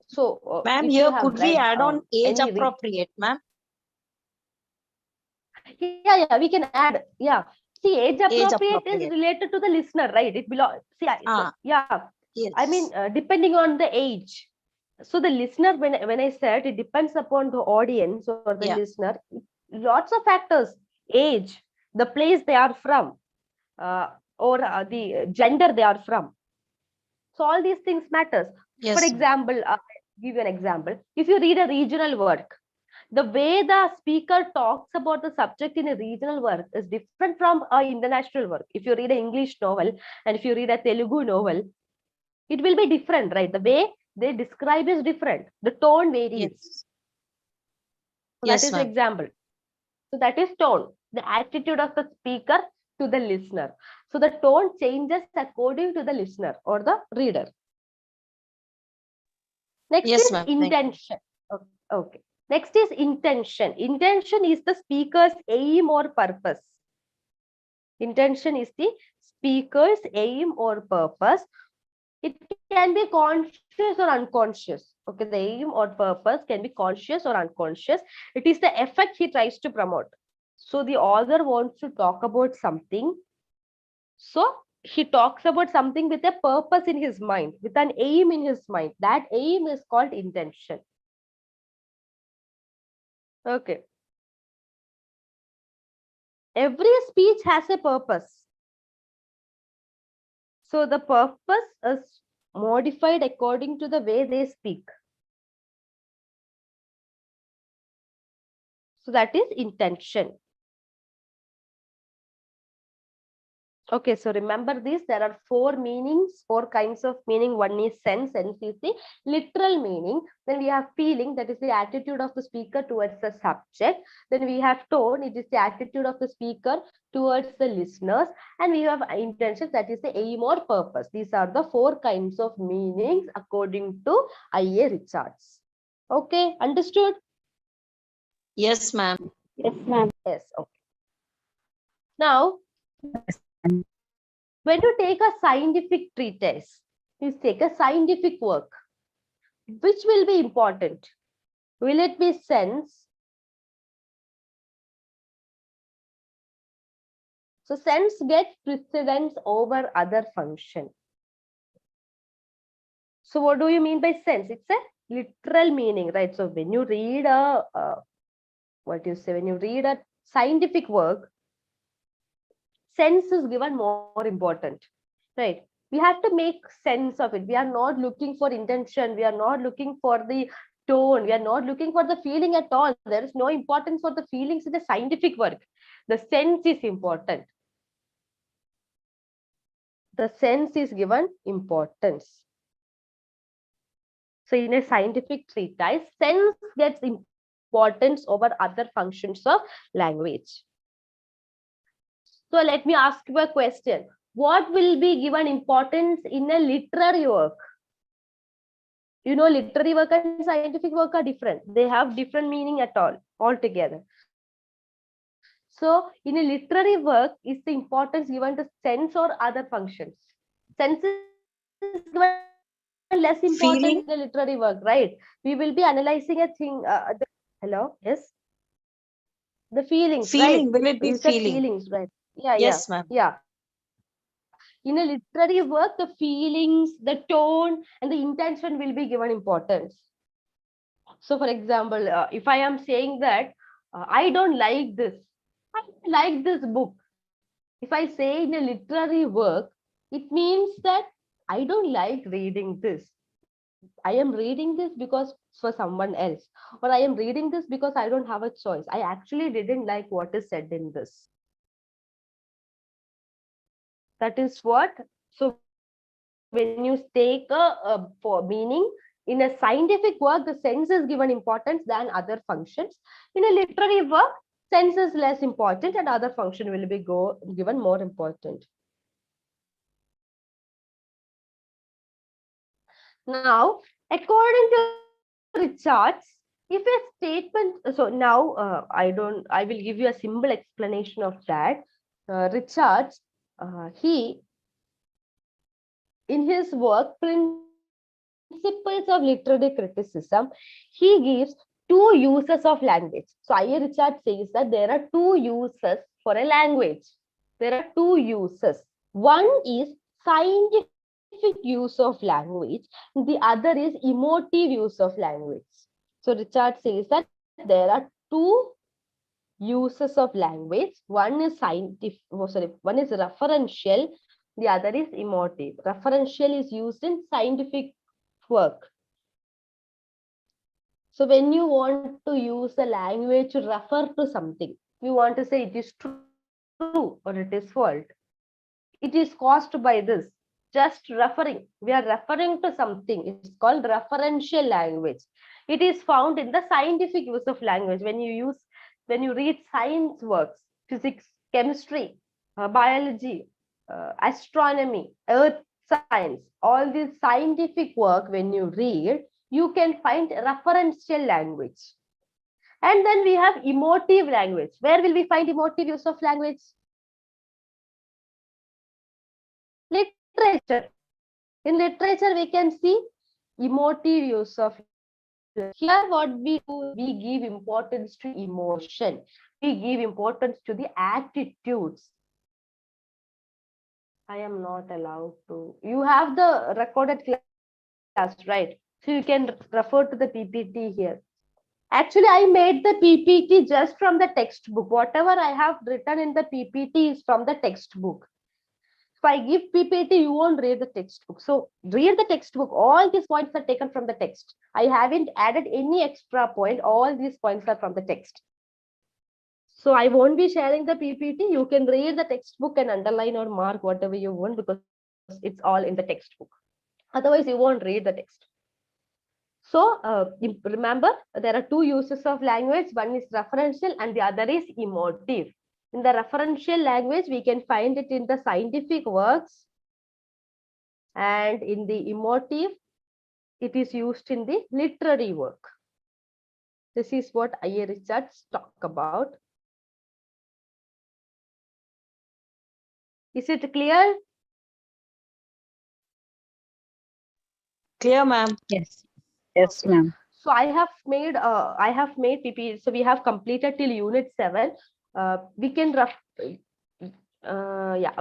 So, Ma'am, if you here have could we read add on age any, appropriate, ma'am? yeah, we can add, yeah. See, age Age appropriate is appropriate. related to the listener, right? It belongs. See, Ah, yeah. I mean, yes. depending on the age. So the listener, when I said it depends upon the audience or the Yeah. listener, lots of factors: age, the place they are from, or the gender they are from. So all these things matters. For Yes, ma'am. example, give you an example. If you read a regional work, the way the speaker talks about the subject in a regional work is different from a international work. If you read an English novel and if you read a Telugu novel, it will be different, right? The way they describe is different. The tone varies. Yes. So that Yes, is the ma'am. example. So that is tone, the attitude of the speaker to the listener. So the tone changes according to the listener or the reader. Next Yes, is ma'am. Thank you. intention. Okay. Next is intention. Intention is the speaker's aim or purpose. Intention is the speaker's aim or purpose. It can be conscious or unconscious. Okay, the aim or purpose can be conscious or unconscious. It is the effect he tries to promote. So the author wants to talk about something. So he talks about something with a purpose in his mind, with an aim in his mind. That aim is called intention. Okay. Every speech has a purpose. So the purpose is modified according to the way they speak. So that is intention. Okay, so remember this. There are four meanings, four kinds of meaning. One is sense, sense is the literal meaning. Then we have feeling, that is the attitude of the speaker towards the subject. Then we have tone, it is the attitude of the speaker towards the listeners. And we have intention, that is the aim or purpose. These are the four kinds of meanings according to I.A. Richards. Okay, understood? Yes, ma'am. Yes, ma'am. Yes, okay. Now, when you take a scientific treatise, you take a scientific work, which will be important? Will it be sense? So sense gets precedence over other function. So what do you mean by sense? It's a literal meaning, right? So when you read a when you read a scientific work, sense is given more important, right? We have to make sense of it. We are not looking for intention. We are not looking for the tone. We are not looking for the feeling at all. There is no importance for the feelings in the scientific work. The sense is important. The sense is given importance. So in a scientific treatise, sense gets importance over other functions of language. So let me ask you a question. What will be given importance in a literary work? You know, literary work and scientific work are different. They have different meaning at all, altogether. So in a literary work, is the importance given to sense or other functions? Sense is given less importance in a literary work, right? We will be Feeling, analyzing a thing. Hello, yes, the feelings, right? feeling, will You it said be feelings, feeling? right? Yes, Yeah. ma'am. In a literary work, the feelings, the tone, and the intention will be given importance. So, for example, if I am saying that I don't like this, I don't like this book. If I say in a literary work, it means that I don't like reading this. I am reading this because for someone else, or I am reading this because I don't have a choice. I actually didn't like what is said in this. That is what. So when you take for meaning in a scientific work, the sense is given importance than other functions. In a literary work, sense is less important and other function will be given more important. Now, according to Richards, if a statement, so now I will give you a simple explanation of that. Richards, he in his work Principles of Literary Criticism, he gives two uses of language. So I.A. Richards says that there are two uses for a language. There are two uses. One is scientific use of language, the other is emotive use of language. So Richard says that there are two uses of language. One is one is referential, the other is emotive. Referential is used in scientific work. So when you want to use the language to refer to something, you want to say it is true or it is false. It is caused by this. Just referring. We are referring to something. It's called referential language. It is found in the scientific use of language. When you read science works, physics, chemistry, biology, astronomy, earth science, all this scientific work, when you read, you can find referential language. And then we have emotive language. Where will we find emotive use of language? Literature. In literature, we can see emotive use of language. Here, what we do, we give importance to emotion. We give importance to the attitudes. I am not allowed to. You have the recorded class, right? So you can refer to the PPT here. Actually, I made the PPT just from the textbook. Whatever I have written in the PPT is from the textbook. If I give PPT, you won't read the textbook. So read the textbook. All these points are taken from the text. I haven't added any extra point. All these points are from the text. So I won't be sharing the PPT. You can read the textbook and underline or mark whatever you want because it's all in the textbook. Otherwise, you won't read the text. So remember, there are two uses of language. One is referential and the other is emotive. In the referential language, we can find it in the scientific works, and in the emotive, it is used in the literary work. This is what I.A. Richards talk about. Is it clear? Clear, ma'am. Yes. Yes, Okay. ma'am. So I have made PP. So we have completed till unit 7. We can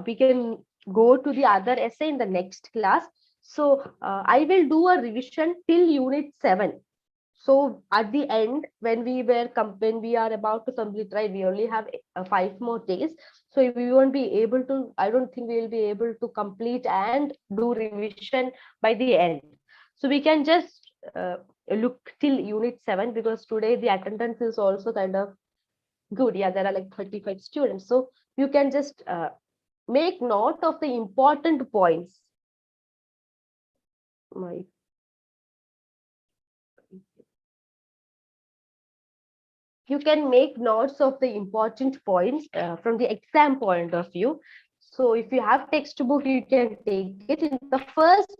we can go to the other essay in the next class. So I will do a revision till unit 7. So at the end, when we are about to complete, right, we only have 5 more days. So if we won't be able to, I don't think we will be able to complete and do revision by the end. So we can just look till unit 7, because today the attendance is also kind of good. Yeah, there are like 35 students. So you can just make note of the important points. My You can make notes of the important points from the exam point of view. So if you have textbook, you can take it in the first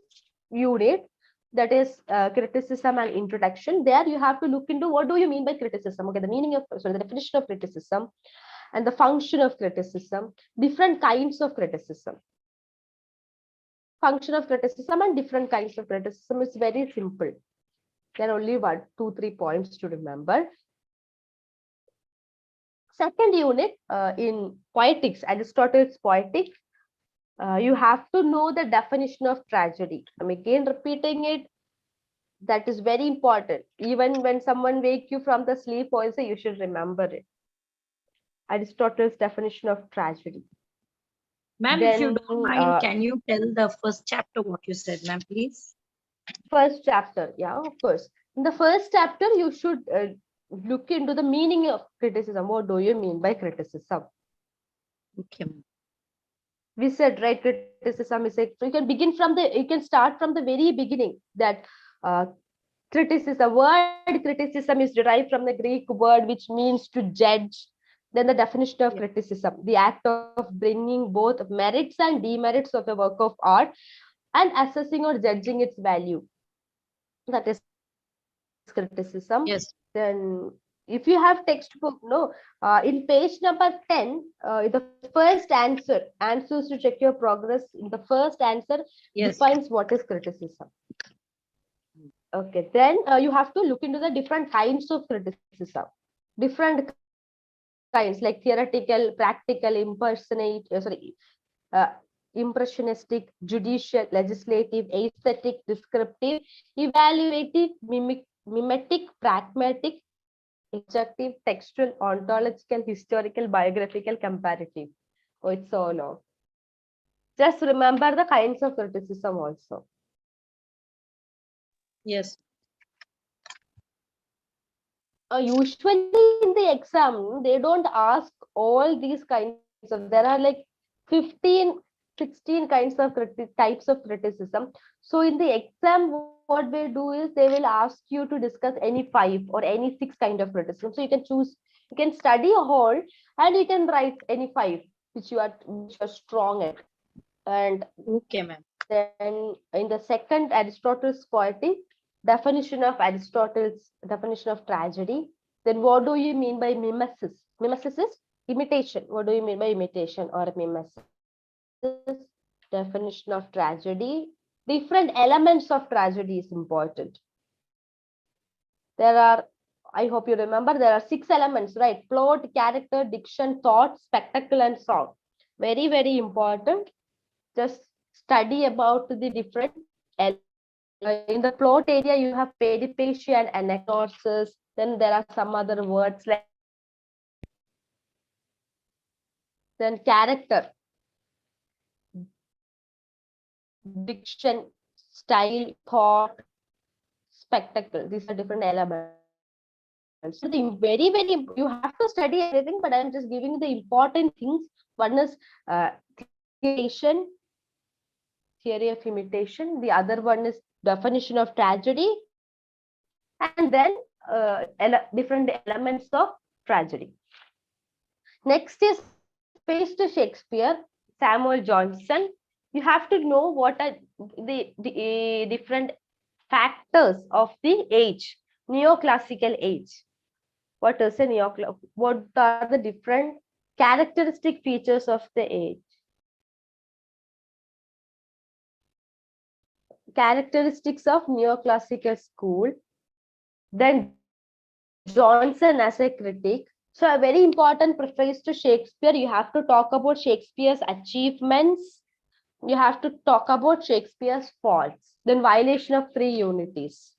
unit, that is criticism and introduction. There you have to look into what do you mean by criticism. Okay, the meaning of, sorry, the definition of criticism and the function of criticism, different kinds of criticism. Function of criticism and different kinds of criticism is very simple. There are only 1, 2, 3 points to remember. Second unit, in poetics, Aristotle's poetics, you have to know the definition of tragedy. I'm again repeating it. That is very important. Even when someone wake you from the sleep, also you should remember it. Aristotle's definition of tragedy. Ma'am, if you Then don't mind, can you tell the first chapter what you said, ma'am, please? first chapter, yeah, of course. In the first chapter, you should look into the meaning of criticism. What do you mean by criticism? Okay, ma'am. We said, right, criticism is so you can begin from the, you can start from the very beginning, that criticism, word criticism is derived from the Greek word which means to judge. Then the definition of criticism, the act of bringing both merits and demerits of a work of art and assessing or judging its value. That is criticism. Yes. Then if you have textbook, no, in page number 10, the first answers to check your progress, in the first answer Yes. defines what is criticism. Okay, then you have to look into the different kinds of criticism. Different kinds like theoretical, practical, impressionistic, judicial, legislative, aesthetic, descriptive, evaluative, mimetic, pragmatic, objective, textual, ontological, historical, biographical, comparative. Oh, it's so long. Just remember the kinds of criticism also. Yes. Usually in the exam, they don't ask all these kinds of, there are like 15, 16 kinds of types of criticism. So in the exam, what they do is they will ask you to discuss any 5 or any 6 kind of criticism. So you can choose, you can study a whole and you can write any 5 which you are strong at. And Okay, ma'am. then in the second, Aristotle's poetic, definition of tragedy. Then what do you mean by mimesis? Mimesis is imitation. What do you mean by imitation or mimesis? Definition of tragedy. Different elements of tragedy is important. There are, I hope you remember, there are 6 elements, right? Plot, character, diction, thought, spectacle, and song. Very, very important. Just study about the different elements. In the plot area, you have peripecia and anacnosis. Then there are some other words like, then character, diction, style, thought, spectacle. These are different elements. So the very you have to study everything, but I'm just giving the important things. One is theory of imitation. The other one is definition of tragedy, and then different elements of tragedy. Next is face to Shakespeare, Samuel Johnson. You have to know what are the different factors of the age, neoclassical age. What is a neoclassical? What are the different characteristic features of the age? Characteristics of neoclassical school. Then Johnson as a critic. So a very important preface to Shakespeare. You have to talk about Shakespeare's achievements. You have to talk about Shakespeare's faults. Then violation of three unities.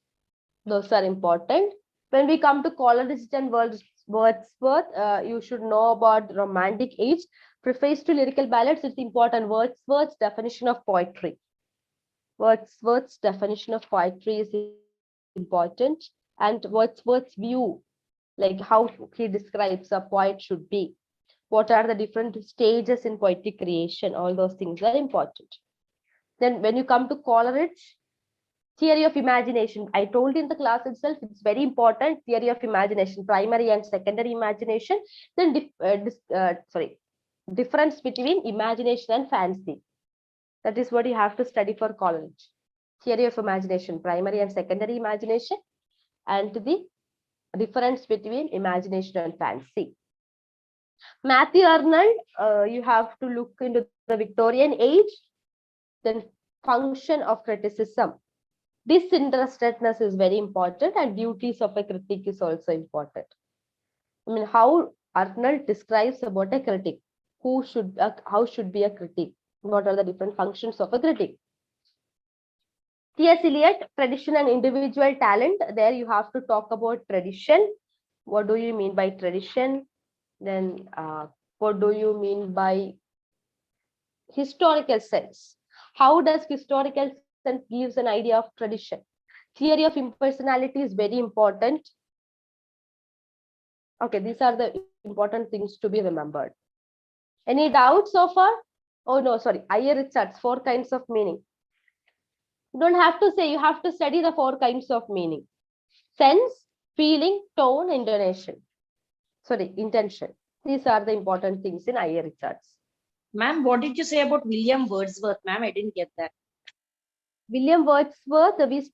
Those are important. When we come to Coleridge and Wordsworth, you should know about romantic age. Preface to lyrical ballads, it's important. Wordsworth's definition of poetry. Wordsworth's definition of poetry is important. And Wordsworth's view, like how he describes a poet should be. What are the different stages in poetic creation? All those things are important. Then when you come to Coleridge, theory of imagination. I told in the class itself, it's very important. Theory of imagination, primary and secondary imagination. Then difference between imagination and fancy. That is what you have to study for college. Theory of imagination, primary and secondary imagination, and the difference between imagination and fancy. Matthew Arnold, you have to look into the Victorian age. Then function of criticism. Disinterestedness is very important, and duties of a critic is also important. I mean, how Arnold describes about a critic. How should be a critic? What are the different functions of a critic? T.S. Eliot, tradition and individual talent. There you have to talk about tradition. What do you mean by tradition? Then what do you mean by historical sense? How does historical sense gives an idea of tradition? Theory of impersonality is very important. Okay, these are the important things to be remembered. Any doubts so far? Oh no, sorry. Iyer Richards, 4 kinds of meaning. You don't have to say, you have to study the 4 kinds of meaning. Sense, feeling, tone, intonation. Sorry, intention. These are the important things in Iyer Richards. Ma'am, what did you say about William Wordsworth? Ma'am, I didn't get that. William Wordsworth, the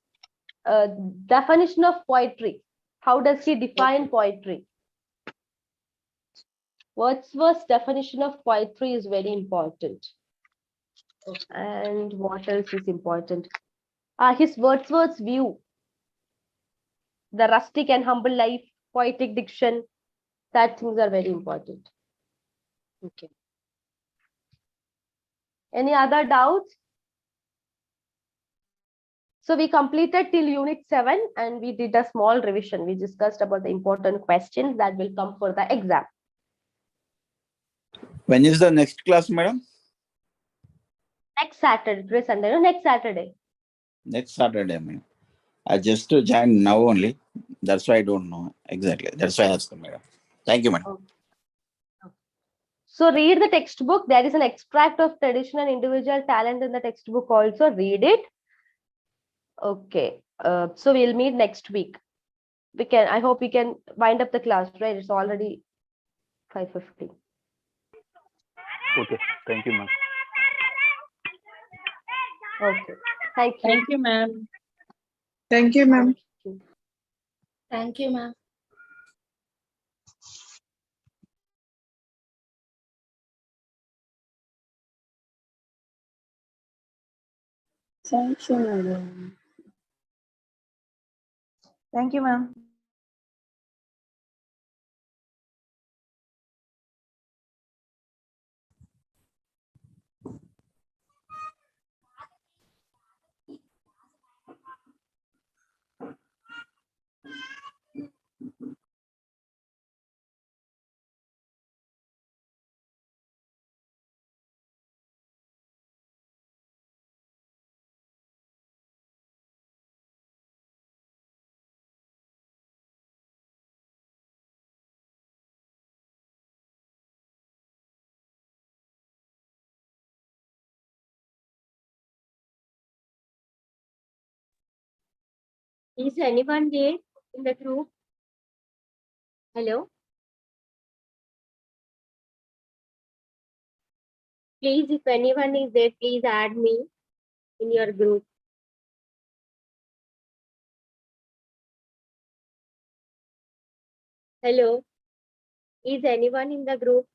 definition of poetry. How does he define poetry? Wordsworth's definition of poetry is very important. And what else is important? His Wordsworth's view, the rustic and humble life, poetic diction, that things are very important. Okay. Any other doubts? So we completed till unit 7 and we did a small revision. We discussed about the important questions that will come for the exam. When is the next class, madam? Next Saturday, today Sunday, no, next Saturday. Next Saturday, madam. I just joined now only. That's why I don't know exactly. That's why I asked, madam. Thank you, madam. Okay. So read the textbook. There is an extract of tradition and individual talent in the textbook also. Read it. Okay. So we'll meet next week. I hope we can wind up the class, right? It's already 5:50. Okay, thank you, ma'am. Okay. Thank you. Thank you, ma'am. Thank you, ma'am. Thank you, ma'am. Thank you, madam. Thank you, ma'am. Is anyone there in the group? Hello? Please, if anyone is there, please add me in your group. Hello? Is anyone in the group?